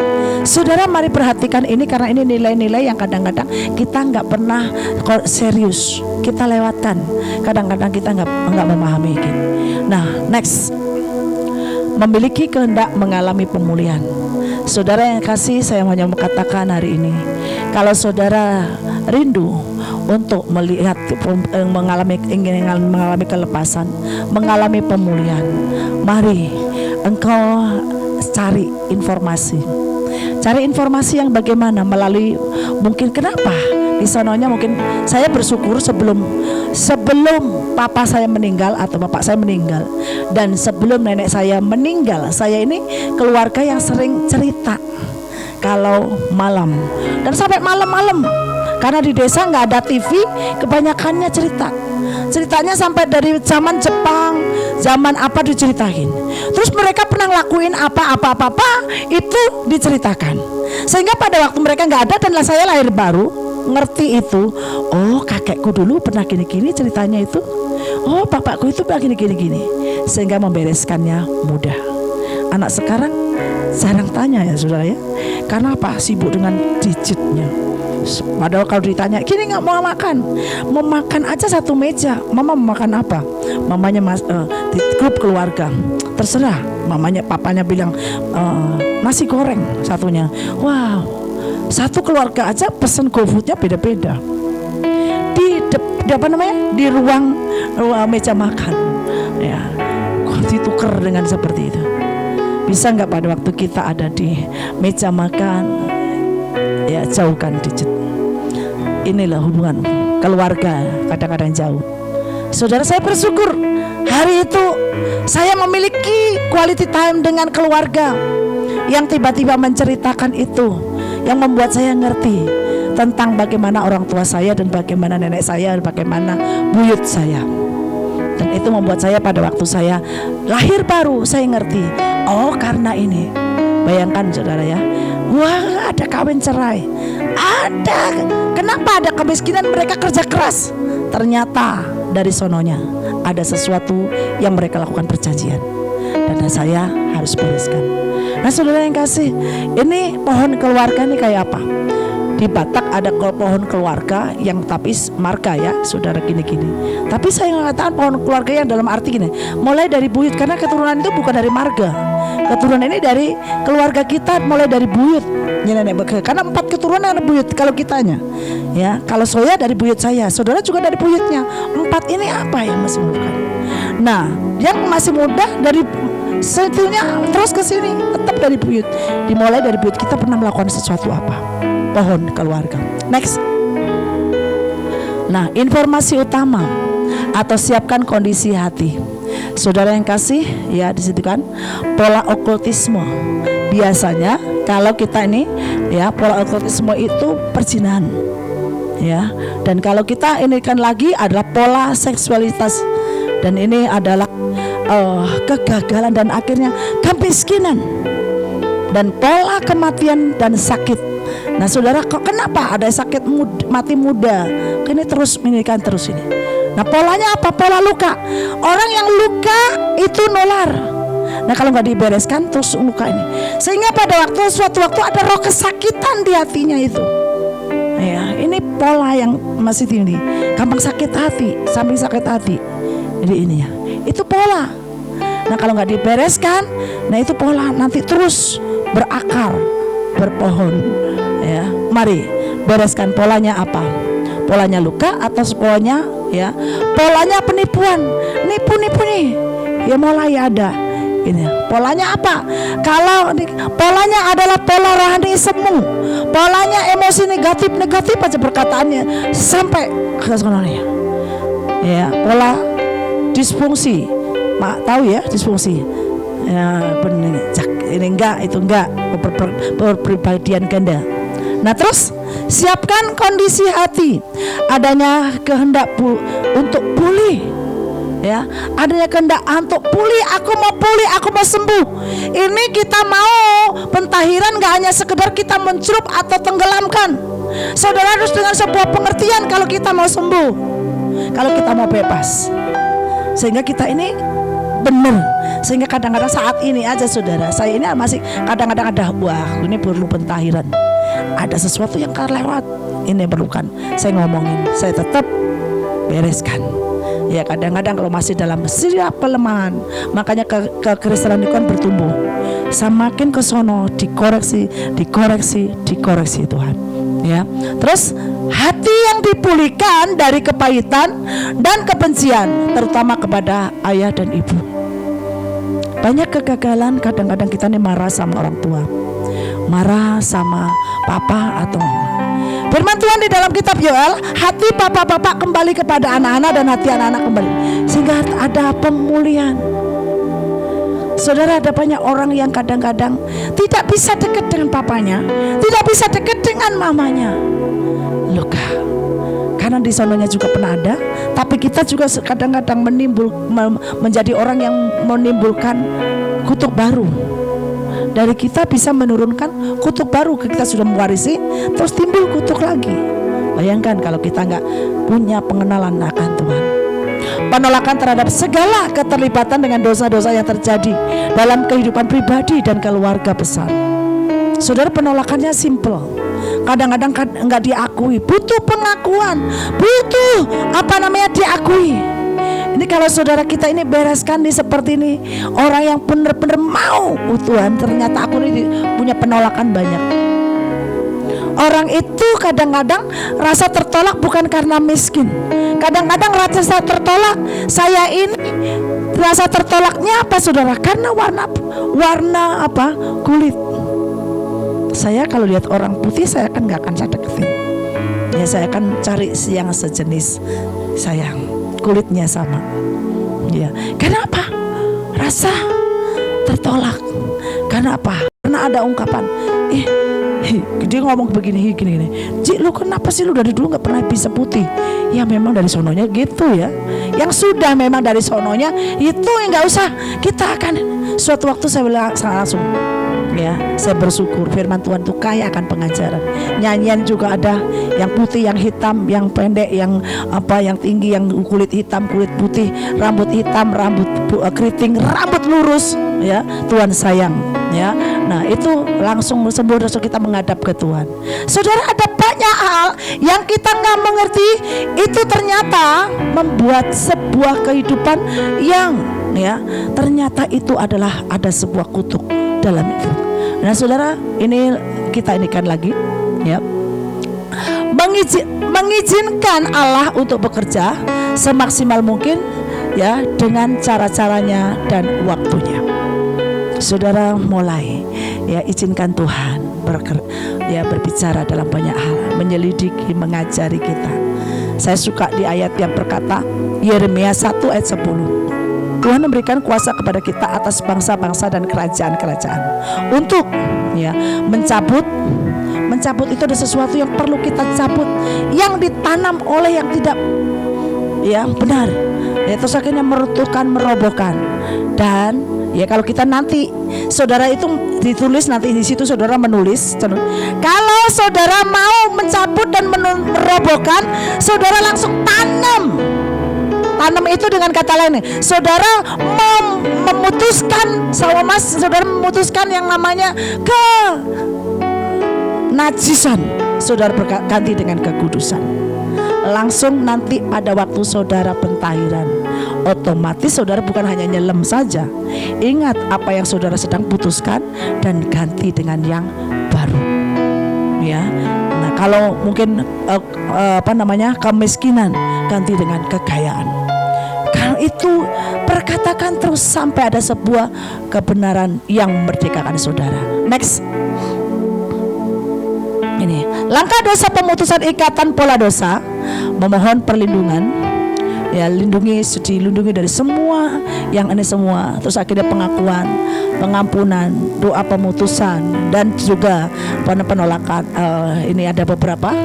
Saudara, mari perhatikan ini, karena ini nilai-nilai yang kadang-kadang kita nggak pernah serius, kita lewatkan. Kadang-kadang kita nggak memahami ini. Nah, next, memiliki kehendak mengalami pemulihan. Saudara yang kasih, saya hanya mau katakan hari ini, kalau saudara rindu untuk melihat ingin mengalami kelepasan, mengalami pemulihan, mari engkau cari informasi. Cari informasi yang bagaimana melalui, mungkin kenapa di sononya, mungkin saya bersyukur sebelum papa saya meninggal atau bapak saya meninggal, dan sebelum nenek saya meninggal, saya ini keluarga yang sering cerita kalau malam, dan sampai malam-malam, karena di desa nggak ada TV, kebanyakannya ceritanya sampai dari zaman Jepang, zaman apa diceritain. Terus mereka pernah ngelakuin apa itu diceritakan, sehingga pada waktu mereka nggak ada dan saya lahir baru ngerti itu. Oh, kakekku dulu pernah gini-gini ceritanya itu. Oh, bapakku itu pernah gini-gini, sehingga membereskannya mudah. Anak sekarang jarang tanya ya saudara ya, karena apa? Sibuk dengan digitnya. Padahal kalau ditanya, gini nggak mau makan aja satu meja, mama mau makan apa? Mamanya di grup keluarga, terserah. Mamanya, papanya bilang nasi goreng satunya. Wow, satu keluarga aja pesen GoFoodnya beda-beda. Di ruang meja makan, ya, ditukar dengan seperti itu. Bisa nggak pada waktu kita ada di meja makan, ya jauhkan digit. Inilah hubungan keluarga kadang-kadang jauh. Saudara, saya bersyukur hari itu saya memiliki quality time dengan keluarga yang tiba-tiba menceritakan itu, yang membuat saya ngerti tentang bagaimana orang tua saya dan bagaimana nenek saya dan bagaimana buyut saya. Dan itu membuat saya pada waktu saya lahir baru, saya ngerti, oh karena ini. Bayangkan saudara ya, wah ada kawin cerai, ada, kenapa ada kemiskinan, mereka kerja keras. Ternyata dari sononya ada sesuatu yang mereka lakukan perjanjian, dan saya harus bereskan. Nah saudara yang kasih, ini pohon keluarga ini kayak apa? Di Batak ada pohon keluarga yang tapi marga ya saudara, gini-gini. Tapi saya mengatakan pohon keluarga yang dalam arti gini, mulai dari buyut, karena keturunan itu bukan dari marga. Keturunan ini dari keluarga kita, mulai dari buyut ya, nenek, karena 4 keturunan ada buyut kalau kitanya ya. Kalau saya dari buyut saya, saudara juga dari buyutnya. 4 ini apa yang masih muda? Nah, yang masih muda dari situnya terus ke sini tetap dari buyut. Dimulai dari buyut, kita pernah melakukan sesuatu apa? Pohon keluarga. Next, Nah, informasi utama atau siapkan kondisi hati. Saudara yang kasih, ya di situ kan pola okultisme. Biasanya kalau kita ini ya pola okultisme itu perzinahan. Ya, dan kalau kita ini kan lagi adalah pola seksualitas, dan ini adalah kegagalan dan akhirnya kemiskinan dan pola kematian dan sakit. Nah, saudara, kok kenapa ada sakit mati muda? Ini terus ini kan terus ini. Nah, polanya apa? Pola luka. Orang yang luka itu nular. Nah, kalau nggak dibereskan terus luka ini, sehingga pada suatu waktu ada roh kesakitan di hatinya itu. Ya, ini pola yang masih tinggi, gampang sakit hati, samping sakit hati. Jadi ini ya, itu pola. Nah, kalau nggak dibereskan, nah itu pola nanti terus berakar, berpohon. Ya, mari bereskan polanya apa? Polanya luka atau polanya ya? Polanya penipuan, nipu nih. Ya mulai ada. Ini polanya apa? Kalau polanya adalah pola rohani semu, polanya emosi negatif aja perkataannya sampai ke sononya. Ya, pola disfungsi, tahu ya disfungsi. Ya, benar. Ini enggak, itu enggak, perpribadian ganda. Nah, terus siapkan kondisi hati, adanya kehendak untuk pulih. Ya, adanya kehendak untuk pulih, aku mau sembuh. Ini kita mau pentahiran, gak hanya sekedar kita mencelup atau tenggelamkan. Saudara harus dengan sebuah pengertian kalau kita mau sembuh, kalau kita mau bebas, sehingga kita ini benar. Sehingga kadang-kadang saat ini aja saudara, saya ini masih kadang-kadang ada, wah ini perlu pentahiran, ada sesuatu yang kelewat, ini perlukan saya ngomongin, saya tetap bereskan. Ya, kadang-kadang kalau masih dalam siap pelemahan, makanya kekristenan itu kan bertumbuh. Semakin ke sono dikoreksi Tuhan. Ya. Terus hati yang dipulihkan dari kepahitan dan kebencian, terutama kepada ayah dan ibu. Banyak kegagalan, kadang-kadang kita nih marah sama orang tua, marah sama papa atau mama. Firman Tuhan di dalam kitab Yoel, hati bapak-bapak kembali kepada anak-anak dan hati anak-anak kembali, sehingga ada pemulihan. Saudara, ada banyak orang yang kadang-kadang tidak bisa dekat dengan papanya, tidak bisa dekat dengan mamanya. Luka. Karena di sononya juga pernah ada, tapi kita juga kadang-kadang menjadi orang yang menimbulkan kutuk baru. Dari kita bisa menurunkan kutuk baru, kita sudah mewarisi, terus timbul kutuk lagi. Bayangkan kalau kita nggak punya pengenalan akan Tuhan. Penolakan terhadap segala keterlibatan dengan dosa-dosa yang terjadi dalam kehidupan pribadi dan keluarga besar. Saudara, penolakannya simple. Kadang-kadang nggak diakui, butuh pengakuan, butuh diakui. Ini kalau saudara kita ini bereskan di seperti ini, orang yang benar-benar mau Tuhan, ternyata aku ini punya penolakan banyak. Orang itu kadang-kadang rasa tertolak bukan karena miskin. Kadang-kadang rasa tertolak, saya ini rasa tertolaknya apa saudara? Karena warna apa? Kulit. Saya kalau lihat orang putih, saya kan nggak akan deketin. Ya, saya akan cari yang sejenis sayang, kulitnya sama. Ya, kenapa? Rasa tertolak. Karena apa? Karena ada ungkapan, dia ngomong begini, Ci, lu kenapa sih lu dari dulu nggak pernah bisa putih? Ya memang dari sononya gitu ya. Yang sudah memang dari sononya itu nggak usah. Kita akan suatu waktu saya bilang langsung. Ya, saya bersyukur firman Tuhan itu kaya akan pengajaran. Nyanyian juga ada yang putih, yang hitam, yang pendek, yang yang tinggi, yang kulit hitam, kulit putih, rambut hitam, rambut keriting, rambut lurus. Ya, Tuhan sayang. Ya, nah itu langsung sembuh dosa kita menghadap ke Tuhan. Saudara, ada banyak hal yang kita nggak mengerti, itu ternyata membuat sebuah kehidupan yang ternyata itu adalah ada sebuah kutuk dalam itu. Nah saudara, ini kita inikan lagi ya, mengizinkan Allah untuk bekerja semaksimal mungkin ya, dengan cara-caranya dan waktunya. Saudara mulai ya, izinkan Tuhan berbicara dalam banyak hal, menyelidiki, mengajari kita. Saya suka di ayat yang berkata, Yeremia 1 ayat 10. Tuhan memberikan kuasa kepada kita atas bangsa-bangsa dan kerajaan-kerajaan untuk mencabut itu ada sesuatu yang perlu kita cabut, yang ditanam oleh yang tidak benar, terus akhirnya meruntuhkan, merobohkan. Dan kalau kita nanti saudara itu ditulis, nanti di situ saudara menulis, kalau saudara mau mencabut dan merobohkan, saudara langsung tanam. Tanam itu dengan kata lain, saudara memutuskan sama Mas, saudara memutuskan yang namanya najisan, saudara berganti dengan kekudusan. Langsung nanti pada waktu saudara pentahiran, otomatis saudara bukan hanya nyelam saja. Ingat apa yang saudara sedang putuskan dan ganti dengan yang baru. Nah, kalau mungkin kemiskinan ganti dengan kekayaan. Kalau itu perkatakan terus sampai ada sebuah kebenaran yang memerdekakan saudara. Next. Ini langkah dosa, pemutusan ikatan pola dosa, memohon perlindungan, dilindungi dari semua yang ini semua. Terus akhirnya pengakuan, pengampunan, doa pemutusan, dan juga penolakan. Ini ada beberapa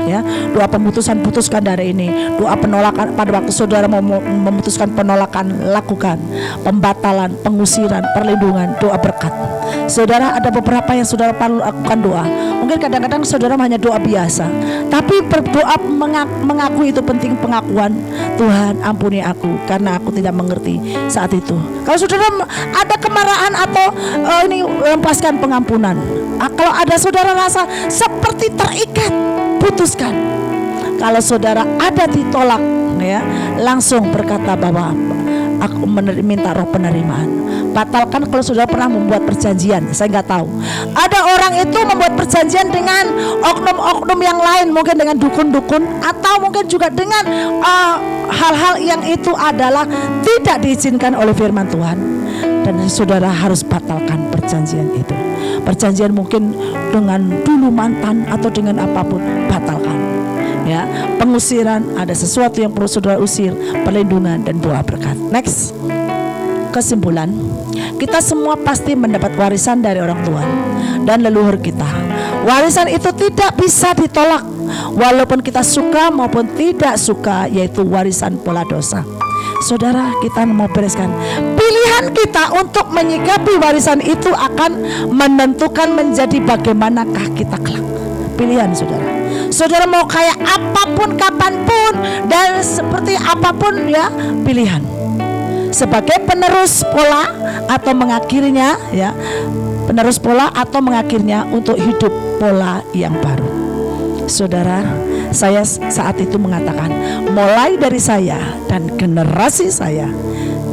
doa pemutusan, putuskan dari ini. Doa penolakan pada waktu saudara mau memutuskan penolakan, lakukan pembatalan, pengusiran, perlindungan, doa berkat. Saudara, ada beberapa yang saudara perlu lakukan doa. Mungkin kadang-kadang saudara hanya doa biasa, tapi berdoa mengaku itu penting. Pengakuan, Tuhan ampuni aku karena aku tidak mengerti saat itu. Kalau saudara ada kemarahan atau lepaskan pengampunan. Kalau ada saudara rasa seperti terikat, putuskan. Kalau saudara ada ditolak, langsung berkata bahwa aku minta roh penerimaan. Batalkan kalau saudara pernah membuat perjanjian. Saya nggak tahu. Ada orang itu membuat perjanjian dengan oknum-oknum yang lain, mungkin dengan dukun-dukun, atau mungkin juga dengan hal-hal yang itu adalah tidak diizinkan oleh firman Tuhan. Dan saudara harus batalkan perjanjian itu. Perjanjian mungkin dengan dulu mantan atau dengan apapun, batalkan. Pengusiran, ada sesuatu yang perlu saudara usir, perlindungan dan doa berkat. Next. Kesimpulan, kita semua pasti mendapat warisan dari orang tua dan leluhur kita. Warisan itu tidak bisa ditolak, walaupun kita suka maupun tidak suka, yaitu warisan pola dosa. Saudara, kita mau bereskan. Pilihan kita untuk menyikapi warisan itu akan menentukan menjadi bagaimanakah kita kelak. Pilihan saudara. Saudara mau kayak apapun, kapanpun, dan seperti apapun, pilihan. Sebagai penerus pola atau mengakhirinya, penerus pola atau mengakhirnya untuk hidup pola yang baru. Saudara, saya saat itu mengatakan, mulai dari saya dan generasi saya,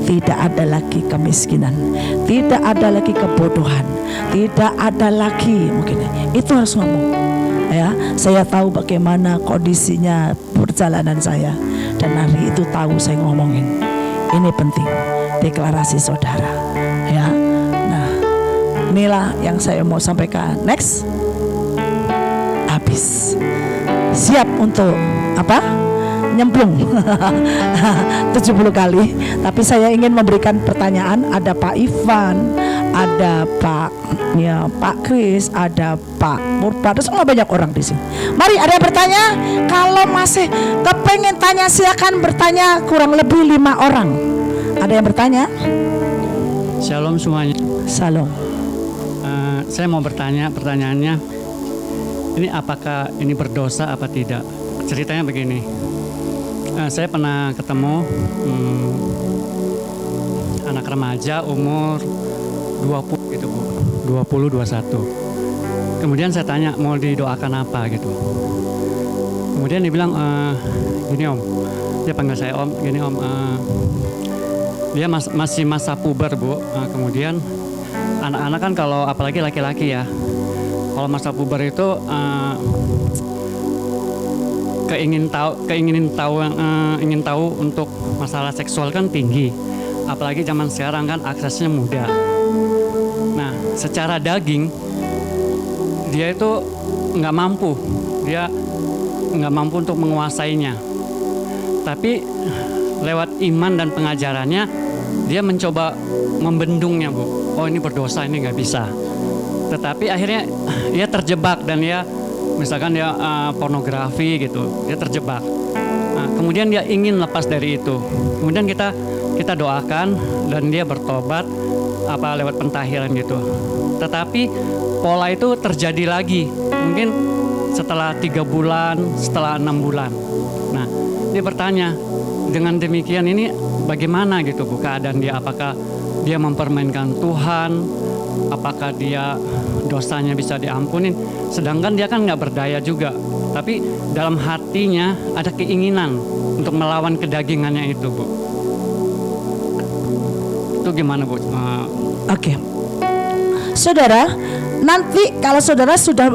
tidak ada lagi kemiskinan, tidak ada lagi kebodohan, tidak ada lagi, mungkin itu harus ngomong. Saya tahu bagaimana kondisinya perjalanan saya, dan hari itu tahu saya ngomongin. Ini penting, deklarasi saudara. Nah, inilah yang saya mau sampaikan. Next. Habis. Siap untuk apa? Nyemplung 70 kali. Tapi saya ingin memberikan pertanyaan. Ada Pak Ivan, ada Pak Kris, ada Pak Murba, ada semua banyak orang di sini. Mari, ada yang bertanya? Kalau masih kepengen tanya, silakan bertanya. Kurang lebih 5 orang. Ada yang bertanya? Shalom semuanya. Shalom. Saya mau bertanya, pertanyaannya, ini apakah ini berdosa apa tidak? Ceritanya begini. Saya pernah ketemu anak remaja umur 20 gitu Bu, 20-21. Kemudian saya tanya mau didoakan apa gitu. Kemudian dia bilang gini Om, dia panggil saya Om, gini Om, dia masih masa puber Bu. Kemudian anak-anak kan kalau apalagi laki-laki ya, kalau masa puber itu ingin tahu untuk masalah seksual kan tinggi, apalagi zaman sekarang kan aksesnya mudah. Nah, secara daging dia itu nggak mampu untuk menguasainya. Tapi lewat iman dan pengajarannya dia mencoba membendungnya, Bu. Oh, ini berdosa, ini nggak bisa. Tetapi akhirnya dia terjebak dan dia misalkan dia pornografi gitu, dia terjebak. Nah, kemudian dia ingin lepas dari itu. Kemudian kita doakan dan dia bertobat lewat pentahiran gitu. Tetapi pola itu terjadi lagi. Mungkin setelah 3 bulan, setelah 6 bulan. Nah, dia bertanya, dengan demikian ini bagaimana gitu Bu keadaan dia? Apakah dia mempermainkan Tuhan? Apakah dia dosanya bisa diampunin? Sedangkan dia kan nggak berdaya juga. Tapi dalam hatinya ada keinginan untuk melawan kedagingannya itu, Bu. Itu gimana, Bu? Oke. Saudara, nanti kalau saudara sudah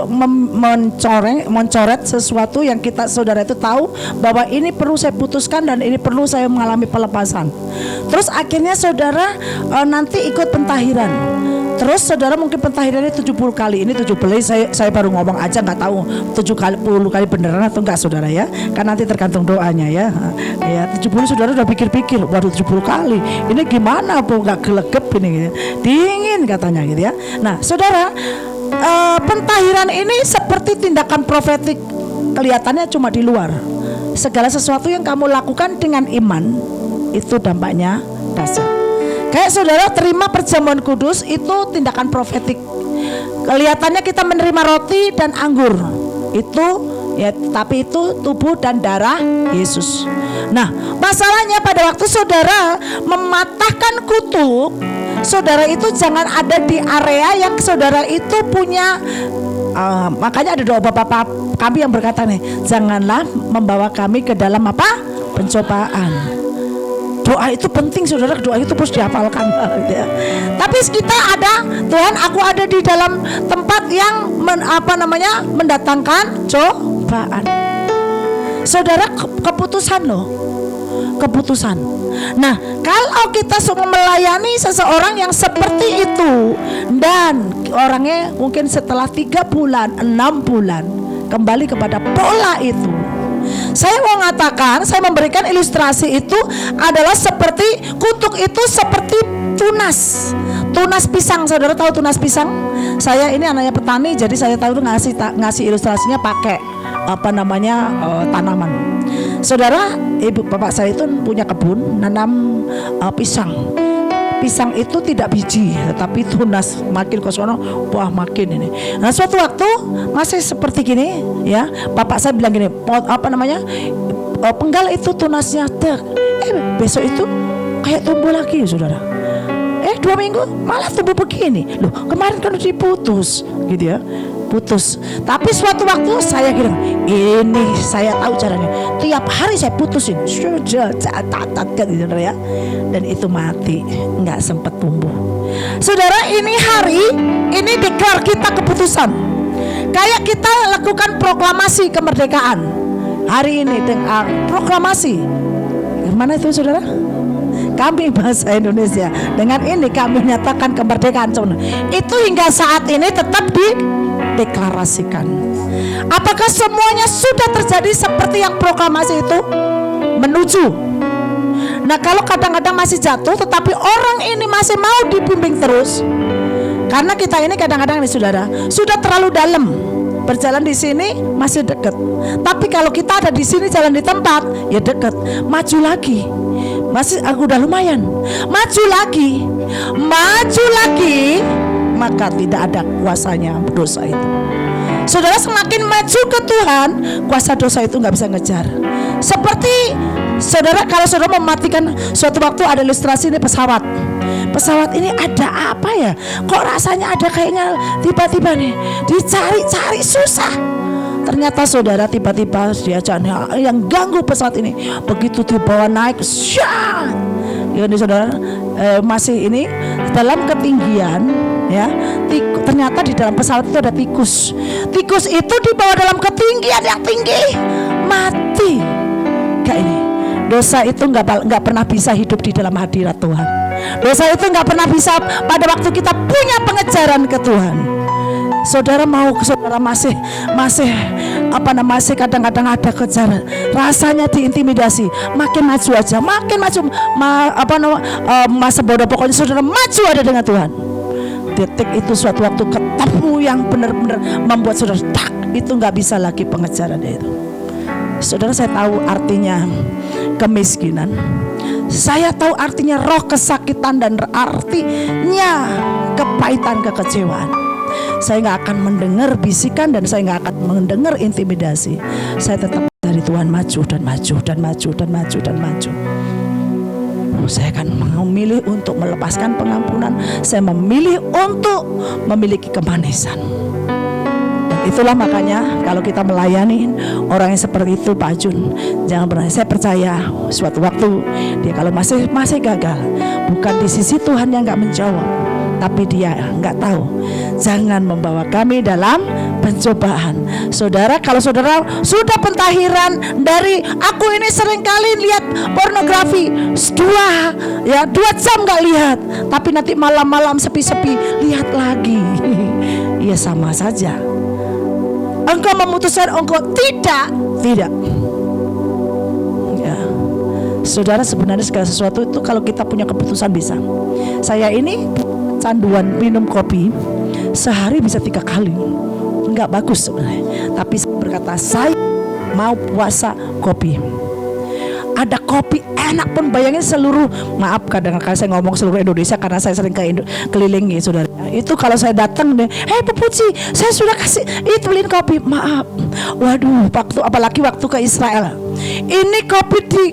mencoret sesuatu yang saudara itu tahu bahwa ini perlu saya putuskan dan ini perlu saya mengalami pelepasan. Terus akhirnya saudara nanti ikut pentahiran. Terus saudara mungkin pentahirannya 70 kali. Ini 70 saya baru ngomong aja, nggak tahu 70 kali beneran atau enggak saudara ya. Kan nanti tergantung doanya ya. Ya 70 saudara udah pikir-pikir, waduh 70 kali. Ini gimana Bu, nggak gelegep ini gitu. Dingin katanya gitu ya. Nah, saudara, pentahiran ini seperti tindakan profetik, kelihatannya cuma di luar. Segala sesuatu yang kamu lakukan dengan iman itu dampaknya dahsyat. Kayak saudara terima perjamuan kudus itu tindakan profetik. Kelihatannya kita menerima roti dan anggur. Itu ya, tapi itu tubuh dan darah Yesus. Nah, masalahnya pada waktu saudara mematahkan kutuk, saudara itu jangan ada di area yang saudara itu punya. Makanya ada doa Bapak kami yang berkata nih, janganlah membawa kami ke dalam apa? Pencobaan. Doa itu penting saudara, doa itu harus dihafalkan gitu ya. Tapi kita ada, Tuhan aku ada di dalam tempat yang mendatangkan cobaan. Saudara, keputusan loh, keputusan. Nah, kalau kita semua melayani seseorang yang seperti itu dan orangnya mungkin setelah 3 bulan, 6 bulan kembali kepada pola itu, saya mau mengatakan, saya memberikan ilustrasi itu adalah seperti kutuk itu seperti tunas pisang. Saudara tahu tunas pisang? Saya ini anaknya petani, jadi saya tahu ngasih ilustrasinya pakai tanaman. Saudara, ibu bapak saya itu punya kebun nanam pisang. Pisang itu tidak biji, tetapi tunas, makin ke sono, wah makin ini. Nah, suatu waktu masih seperti gini, ya, bapak saya bilang gini, penggal itu tunasnya, besok itu kayak tumbuh lagi, saudara. 2 minggu malah tumbuh begini. Loh, kemarin kan diputus, gitu ya. Putus. Tapi suatu waktu saya bilang, ini saya tahu caranya. Tiap hari saya putusin, sudah catat gitu ya. Dan itu mati, nggak sempat tumbuh. Saudara, ini hari ini deklar kita keputusan. Kayak kita lakukan proklamasi kemerdekaan. Hari ini dengan proklamasi. Gimana itu saudara? Kami bahasa Indonesia. Dengan ini kami menyatakan kemerdekaan. Itu hingga saat ini tetap dideklarasikan. Apakah semuanya sudah terjadi seperti yang proklamasi itu? Menuju. Nah, kalau kadang-kadang masih jatuh, tetapi orang ini masih mau dibimbing terus. Karena kita ini kadang-kadang nih saudara, sudah terlalu dalam. Berjalan di sini masih dekat. Tapi kalau kita ada di sini jalan di tempat, ya dekat. Maju lagi. Masih udah lumayan. Maju lagi, maka tidak ada kuasanya dosa itu. Saudara, semakin maju ke Tuhan, kuasa dosa itu nggak bisa ngejar. Seperti saudara, kalau saudara mematikan, suatu waktu ada ilustrasi ini pesawat. Pesawat ini ada apa ya? Kok rasanya ada kayaknya tiba-tiba nih dicari-cari susah. Ternyata saudara tiba-tiba diajak yang ganggu pesawat ini. Begitu dibawa naik, syat. Ini saudara masih ini dalam ketinggian, ya. Ternyata di dalam pesawat itu ada tikus. Tikus itu dibawa dalam ketinggian yang tinggi, mati. Kayak ini. Dosa itu nggak pernah bisa hidup di dalam hadirat Tuhan. Dosa itu nggak pernah bisa pada waktu kita punya pengejaran ke Tuhan. Saudara mau, saudara masih masih kadang-kadang ada kejaran, rasanya diintimidasi, makin maju aja, makin maju, masa bodoh, pokoknya saudara maju ada dengan Tuhan. Detik itu suatu waktu ketemu yang benar-benar membuat saudara tak, itu nggak bisa lagi pengejaran itu. Saudara, saya tahu artinya kemiskinan, saya tahu artinya roh kesakitan dan artinya kepahitan, kekecewaan. Saya nggak akan mendengar bisikan dan saya nggak akan mendengar intimidasi. Saya tetap dari Tuhan, maju dan maju dan maju dan maju dan maju. Saya akan memilih untuk melepaskan pengampunan. Saya memilih untuk memiliki kemanisan. Dan itulah makanya kalau kita melayani orang yang seperti itu, Pak Jun, jangan pernah, saya percaya suatu waktu dia kalau masih gagal, bukan di sisi Tuhan yang nggak menjawab, tapi dia nggak tahu. Jangan membawa kami dalam pencobaan. Saudara, kalau saudara sudah pentahiran dari aku ini seringkali lihat pornografi 2 jam nggak lihat, tapi nanti malam-malam sepi-sepi lihat lagi. Ya sama saja. Engkau memutuskan engkau tidak. Ya. Saudara, sebenarnya segala sesuatu itu kalau kita punya keputusan bisa. Saya ini canduan minum kopi, sehari bisa 3 kali. Enggak bagus sebenarnya, tapi berkata saya mau puasa kopi. Ada kopi enak pun, bayangin seluruh, maaf kadang-kadang saya ngomong seluruh Indonesia karena saya sering kelilingi, saudara. Itu kalau saya datang deh, Bu Puji, saya sudah kasih itu beliin kopi, maaf. Waduh, apalagi waktu ke Israel. Ini kopi di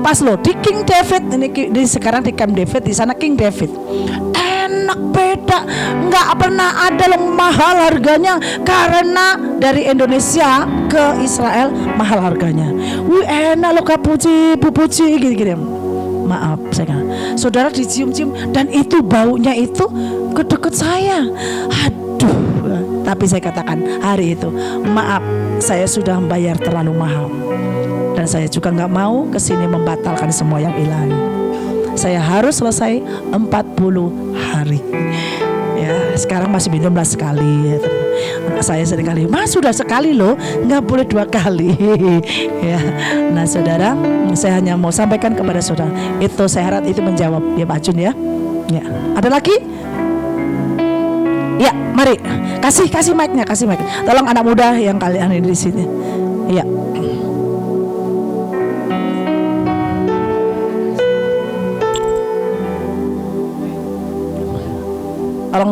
pas loh di King David, ini sekarang di Camp David, di sana King David. Enak, beda, nggak pernah ada yang mahal harganya, karena dari Indonesia ke Israel mahal harganya. Wih, enak loh Kak Puji, Bu Puji, gini-gini. Maaf, saudara dicium-cium dan itu baunya itu ke dekat saya. Aduh, tapi saya katakan hari itu, maaf, saya sudah membayar terlalu mahal dan saya juga nggak mau kesini membatalkan semua yang ilahi. Saya harus selesai 40 hari. Ya, sekarang masih minumlah sekali. Anak saya seringkali, Mas sudah sekali loh, nggak boleh 2 kali. Ya, nah saudara, saya hanya mau sampaikan kepada saudara, itu saya harap itu menjawab ya Pak Jun ya. Ya, ada lagi? Ya, mari kasih mic-nya, kasih mic. Tolong anak muda yang kalian ada di sini. Ya.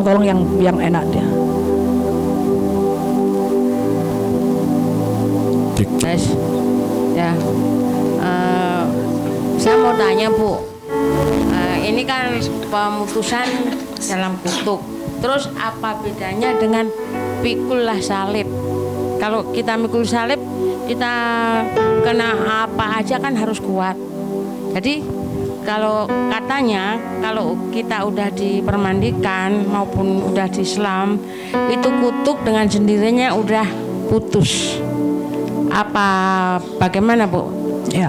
Tolong yang enak dia. Guys, ya, saya mau tanya Bu, ini kan pemutusan dalam kutuk. Terus apa bedanya dengan pikulah salib? Kalau kita mikul salib, kita kena apa aja kan harus kuat. Jadi kalau katanya kalau kita udah dipermandikan maupun udah di Islam, itu kutuk dengan sendirinya udah putus. Apa bagaimana Bu? Ya.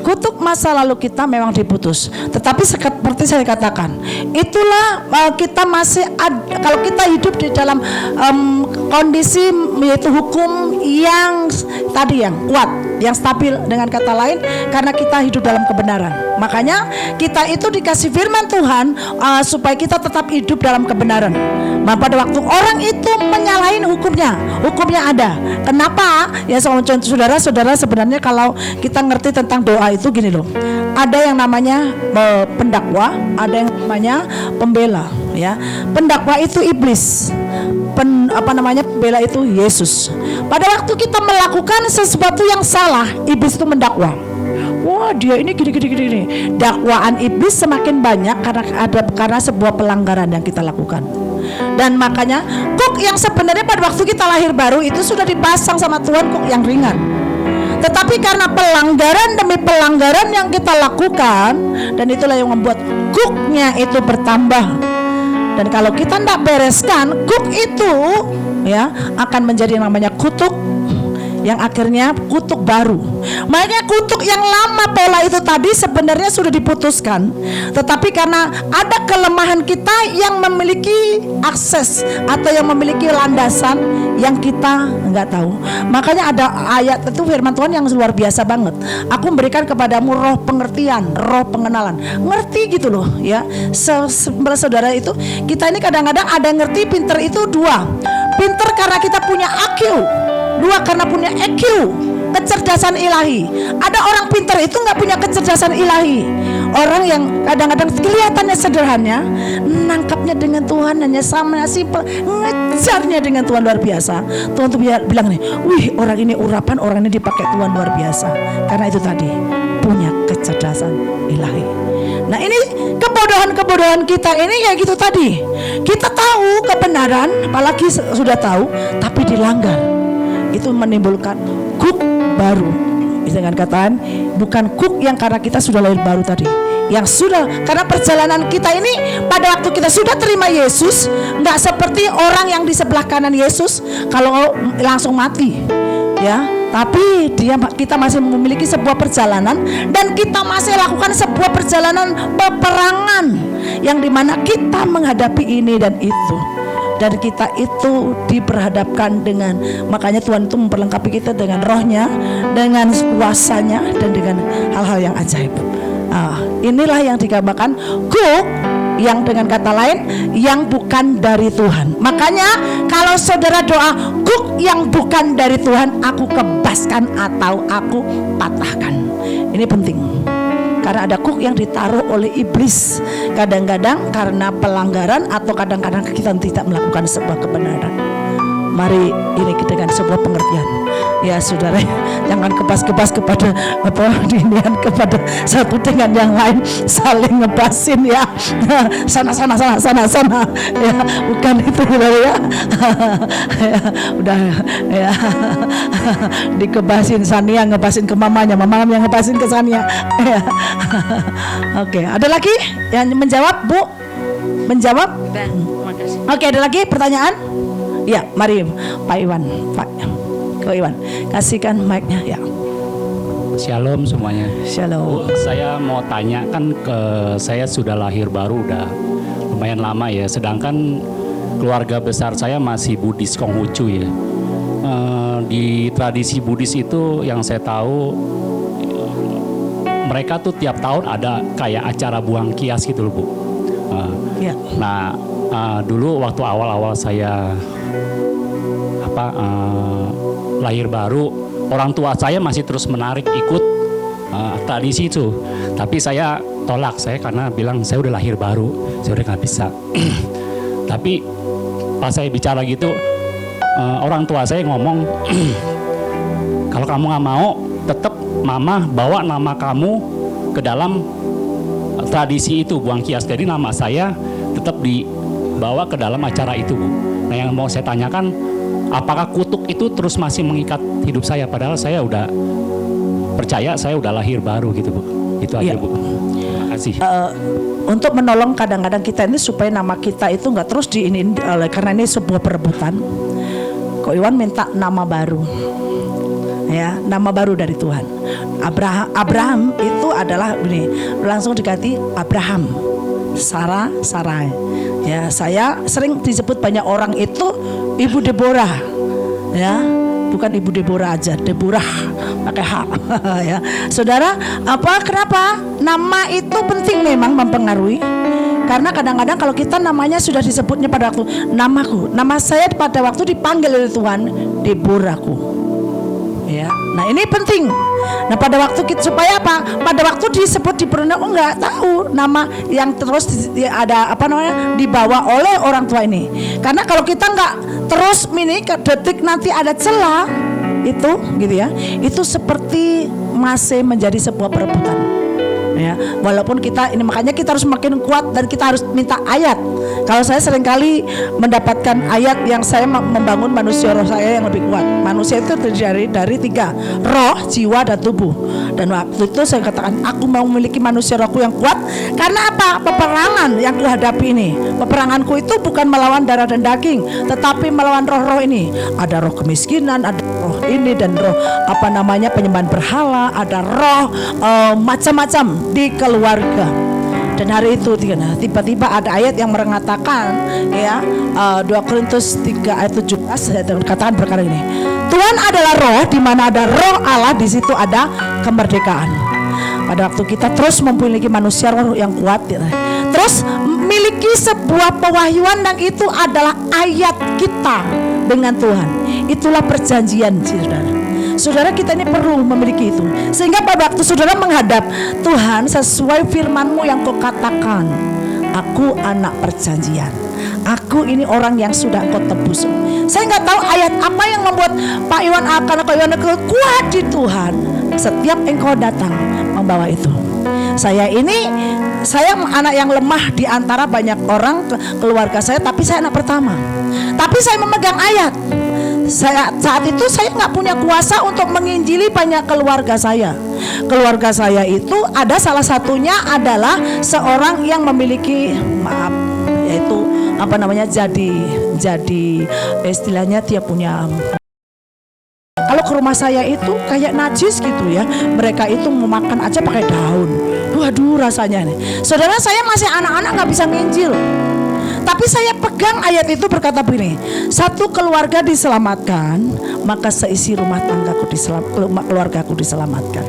Kutuk masa lalu kita memang diputus. Tetapi seperti saya katakan, itulah kita masih kalau kita hidup di dalam kondisi yaitu hukum yang tadi yang kuat, yang stabil, dengan kata lain, karena kita hidup dalam kebenaran. Makanya kita itu dikasih firman Tuhan supaya kita tetap hidup dalam kebenaran. Nah, pada waktu orang itu menyalahin hukumnya ada. Kenapa? Ya saudara sebenarnya kalau kita ngerti tentang doa itu gini loh. Ada yang namanya pendakwa, ada yang namanya pembela, ya. Pendakwa itu iblis. Pembela itu Yesus. Pada waktu kita melakukan sesuatu yang salah, iblis itu mendakwa. Wah, dia ini gini. Dakwaan iblis semakin banyak karena sebuah pelanggaran yang kita lakukan. Dan makanya kuk yang sebenarnya pada waktu kita lahir baru itu sudah dipasang sama Tuhan, kuk yang ringan. Tetapi karena pelanggaran demi pelanggaran yang kita lakukan, dan itulah yang membuat kuknya itu bertambah. Dan kalau kita tidak bereskan, kuk itu ya akan menjadi yang namanya kutuk yang akhirnya kutuk baru. Makanya kutuk yang lama pola itu tadi sebenarnya sudah diputuskan, tetapi karena ada kelemahan kita yang memiliki akses atau yang memiliki landasan yang kita nggak tahu. Makanya ada ayat itu firman Tuhan yang luar biasa banget. Aku memberikan kepadamu roh pengertian, roh pengenalan. Ngerti gitu loh ya. Saudara itu kita ini kadang-kadang ada ngerti, pinter itu dua. Pinter karena kita punya IQ, dua karena punya EQ, kecerdasan ilahi. Ada orang pinter itu nggak punya kecerdasan ilahi. Orang yang kadang-kadang kelihatannya sederhana, nangkapnya dengan Tuhan hanya sama simpel, ngejarnya dengan Tuhan luar biasa. Tuhan tuh bilang nih, wih orang ini urapan, orang ini dipakai Tuhan luar biasa. Karena itu tadi punya kecerdasan ilahi. Nah ini kebodohan kita ini kayak gitu tadi. Kita tahu kebenaran, apalagi sudah tahu, tapi dilanggar. Itu menimbulkan kuk baru. Dengan kataan bukan kuk yang karena kita sudah lahir baru tadi, yang sudah karena perjalanan kita ini pada waktu kita sudah terima Yesus, nggak seperti orang yang di sebelah kanan Yesus kalau langsung mati ya, tapi kita masih memiliki sebuah perjalanan dan kita masih lakukan sebuah perjalanan peperangan yang dimana kita menghadapi ini dan itu. Dan kita itu diperhadapkan dengan, makanya Tuhan itu memperlengkapi kita dengan rohnya, dengan kuasanya, dan dengan hal-hal yang ajaib. Inilah yang digambarkan kuk, yang dengan kata lain yang bukan dari Tuhan. Makanya kalau saudara doa kuk yang bukan dari Tuhan, aku kebaskan atau aku patahkan. Ini penting. Karena ada kuk yang ditaruh oleh iblis, kadang-kadang karena pelanggaran atau kadang-kadang kita tidak melakukan sebuah kebenaran. Mari ini dengan sebuah pengertian ya saudara, jangan kebas-kebas kepada dinian kepada satu dengan yang lain, saling ngebasin ya, sana ya, bukan itu saudara ya. Ya udah ya, dikebasin Sania ngebasin ke mamanya, mama yang ngebasin ke Sania ya. Oke, ada lagi yang menjawab Bu? Menjawab? Udah, makasih. Oke, ada lagi pertanyaan? Ya, mari Pak Iwan, Pak Iwan, kasihkan mic-nya ya. Shalom semuanya. Shalom. Saya mau tanya, kan saya sudah lahir baru udah lumayan lama ya. Sedangkan keluarga besar saya masih Buddhis Konghucu ya. Di tradisi Buddhis itu yang saya tahu, mereka tuh tiap tahun ada kayak acara buang kias gitu loh Bu. Ya. Nah dulu waktu awal-awal saya lahir baru, orang tua saya masih terus menarik ikut tradisi itu, tapi saya tolak, saya karena bilang saya udah lahir baru, saya udah nggak bisa. Tapi pas saya bicara gitu, orang tua saya ngomong, kalau kamu nggak mau, tetap mama bawa nama kamu ke dalam tradisi itu buang kias, jadi nama saya tetap dibawa ke dalam acara itu Bu. Nah yang mau saya tanyakan, apakah kutuk itu terus masih mengikat hidup saya, padahal saya udah percaya saya udah lahir baru gitu Bu. Itu aja Bu. Terima kasih. Untuk menolong kadang-kadang kita ini supaya nama kita itu nggak terus diinin oleh, karena ini sebuah perebutan. Kok Iwan minta nama baru, ya, nama baru dari Tuhan. Abraham itu adalah ini langsung diganti Abraham, Sarai. Ya, saya sering disebut banyak orang itu Ibu Deborah, ya, bukan Ibu Deborah aja, Deborah pakai H, ya, saudara. Kenapa? Nama itu penting, memang mempengaruhi. Karena kadang-kadang kalau kita namanya sudah disebutnya pada waktu nama saya pada waktu dipanggil oleh Tuhan Deborahku, ya. Nah ini penting. Nah pada waktu kita, supaya apa? Pada waktu disebut di pernikahan, nggak tahu nama yang terus ada dibawa oleh orang tua ini. Karena kalau kita nggak terus ke detik nanti ada celah itu, gitu ya. Itu seperti masih menjadi sebuah perebutan. Ya, walaupun kita ini, makanya kita harus makin kuat dan kita harus minta ayat. Kalau saya seringkali mendapatkan ayat yang saya membangun manusia roh saya yang lebih kuat. Manusia itu terdiri dari 3, roh, jiwa, dan tubuh. Dan waktu itu saya katakan, aku mau memiliki manusia rohku yang kuat. Karena apa? Peperangan yang kuhadapi ini, peperanganku itu bukan melawan darah dan daging, tetapi melawan roh-roh ini. Ada roh kemiskinan, ada roh ini, dan roh penyembahan berhala, ada roh macam-macam di keluarga. Dan hari itu tiba-tiba ada ayat yang mengatakan, ya, 2 Korintus 3 ayat 17 saya katakan perkara ini. Tuhan adalah roh, di mana ada roh Allah di situ ada kemerdekaan. Pada waktu kita terus memiliki manusia roh yang kuat, ya, terus memiliki sebuah pewahyuan, dan itu adalah ayat kita dengan Tuhan. Itulah perjanjian, saudara. Saudara, kita ini perlu memiliki itu, sehingga pada waktu saudara menghadap Tuhan sesuai firman-Mu yang Kau katakan, aku anak perjanjian, aku ini orang yang sudah Kau tebus. Saya nggak tahu ayat apa yang membuat Pak Iwan akan kuat di Tuhan. Setiap engkau datang membawa itu. Saya anak yang lemah di antara banyak orang keluarga saya, tapi saya anak pertama. Tapi saya memegang ayat. Saat itu saya nggak punya kuasa untuk menginjili banyak keluarga saya. Keluarga saya itu ada salah satunya adalah seorang yang memiliki yaitu jadi istilahnya dia punya. Kalau ke rumah saya itu kayak najis gitu ya. Mereka itu mau makan aja pakai daun. Waduh rasanya nih. Saudara, saya masih anak-anak nggak bisa nginjil. Tapi saya pegang ayat itu berkata begini, satu keluarga diselamatkan, maka seisi rumah tanggaku keluargaku diselamatkan.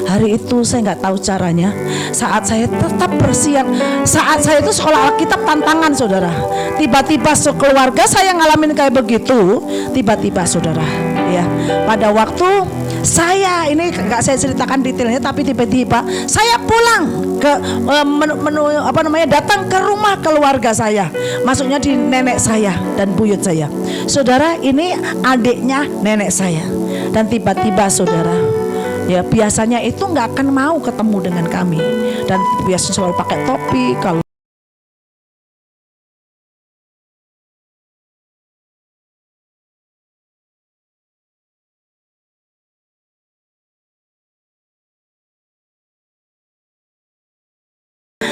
Hari itu saya nggak tahu caranya. Saat saya tetap bersiap, saat saya itu sekolah Alkitab tantangan, saudara. Tiba-tiba sekeluarga saya ngalamin kayak begitu. Tiba-tiba, saudara, ya, pada waktu saya ini nggak saya ceritakan detailnya, tapi tiba-tiba saya pulang ke datang ke rumah keluarga saya, maksudnya di nenek saya dan buyut saya. Saudara, ini adiknya nenek saya, dan tiba-tiba, saudara, ya, biasanya itu nggak akan mau ketemu dengan kami, dan biasanya selalu pakai topi. Kalau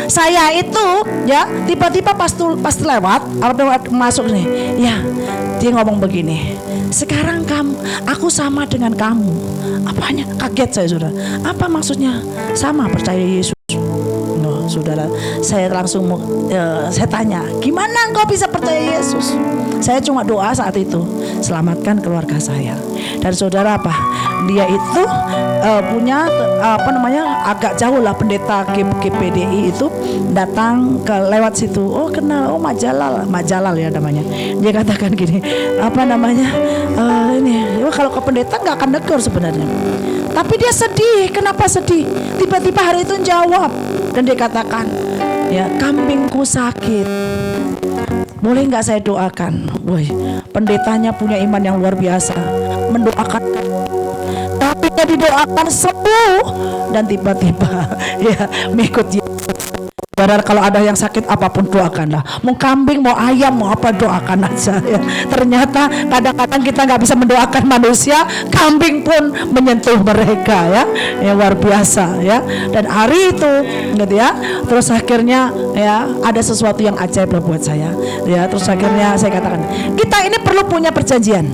saya itu, ya, tiba-tiba pas lewat masuk nih, ya, dia ngomong begini, sekarang aku sama dengan kamu. Apanya? Kaget saya, saudara. Apa maksudnya sama percaya Yesus? No, saudara, saya langsung saya tanya, gimana engkau bisa percaya Yesus? Saya cuma doa saat itu, selamatkan keluarga saya. Dan saudara, apa? Dia itu punya agak jauh lah, pendeta GPDI itu datang ke lewat situ. Oh, kenal, oh Majalal ya namanya. Dia katakan gini, ini, kalau ke pendeta nggak akan negur sebenarnya. Tapi dia sedih. Kenapa sedih? Tiba-tiba hari itu jawab, dan dia katakan, ya, kambingku sakit. Boleh nggak saya doakan? Woi, pendetanya punya iman yang luar biasa, mendoakan, tapi dia didoakan sembuh, dan tiba-tiba ya mengikut Yesus. Padahal kalau ada yang sakit apapun doakanlah, mau kambing, mau ayam, mau apa, doakan aja ya. Ternyata kadang-kadang kita nggak bisa mendoakan manusia, kambing pun menyentuh mereka, ya, luar biasa ya. Dan hari itu, gitu ya, terus akhirnya ya ada sesuatu yang ajaib buat saya, ya. Terus akhirnya saya katakan, kita ini perlu punya perjanjian.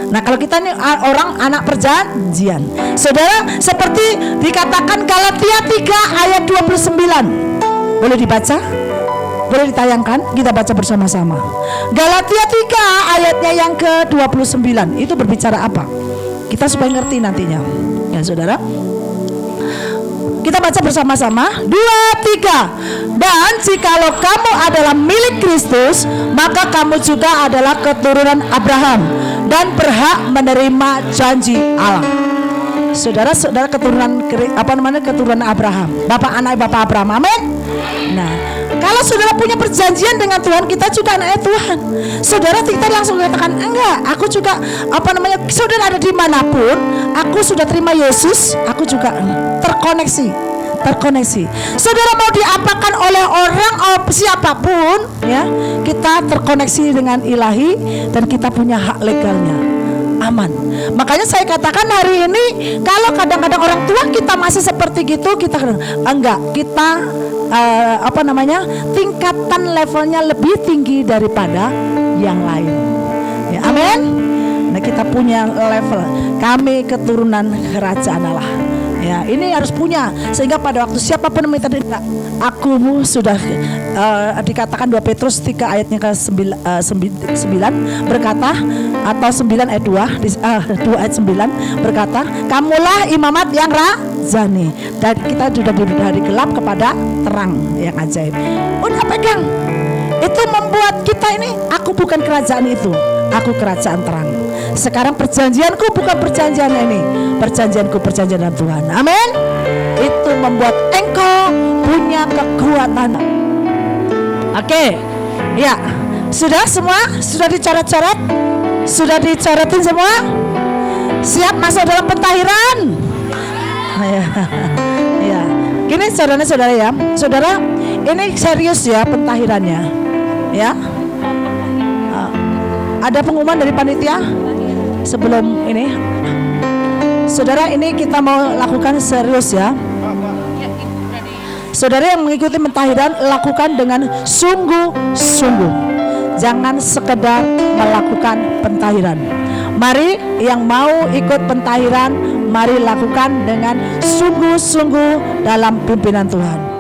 Nah, kalau kita ini orang anak perjanjian, saudara, seperti dikatakan Galatia 3 ayat 29. Boleh dibaca? Boleh ditayangkan? Kita baca bersama-sama. Galatia 3 ayatnya yang ke-29. Itu berbicara apa? Kita supaya ngerti nantinya, ya, saudara. Kita baca bersama-sama. 2, 3. Dan jikalau kamu adalah milik Kristus, maka kamu juga adalah keturunan Abraham dan berhak menerima janji Allah. Saudara-saudara, keturunan Abraham, bapak Abraham. Amin. Nah, kalau saudara punya perjanjian dengan Tuhan, kita juga anaknya Tuhan. Saudara, kita langsung katakan, enggak, aku juga saudara ada dimanapun, aku sudah terima Yesus, aku juga terkoneksi, terkoneksi. Saudara mau diapakan oleh orang siapapun, ya, kita terkoneksi dengan ilahi dan kita punya hak legalnya. Aman. Makanya saya katakan hari ini, kalau kadang-kadang orang tua kita masih seperti gitu, kita enggak, kita tingkatan levelnya lebih tinggi daripada yang lain. Ya, amin. Nah, kita punya level, kami keturunan kerajaan Allah. Ya, ini harus punya, sehingga pada waktu siapapun meminta, aku sudah dikatakan 2 Petrus 3 ayatnya ke 9 berkata, atau 9 ayat 2 ayat 9 berkata, kamulah imamat yang rajani. Dan kita sudah dari gelap kepada terang yang ajaib. Udah pegang. Itu membuat kita ini, aku bukan kerajaan itu, aku kerajaan terang. Sekarang perjanjianku bukan perjanjian ini, perjanjianku perjanjian dengan Tuhan. Amin. Itu membuat engkau punya kekuatan. Oke, ya, sudah semua, sudah dicoret-coret, sudah dicoretin semua, siap masuk dalam pentahiran. Ya, gini saudara-saudara ya, saudara, ini serius ya pentahirannya, ya. Ada pengumuman dari panitia sebelum ini, saudara, ini kita mau lakukan serius ya. Saudara yang mengikuti pentahiran, lakukan dengan sungguh-sungguh. Jangan sekedar melakukan pentahiran. Mari yang mau ikut pentahiran, mari lakukan dengan sungguh-sungguh dalam pimpinan Tuhan.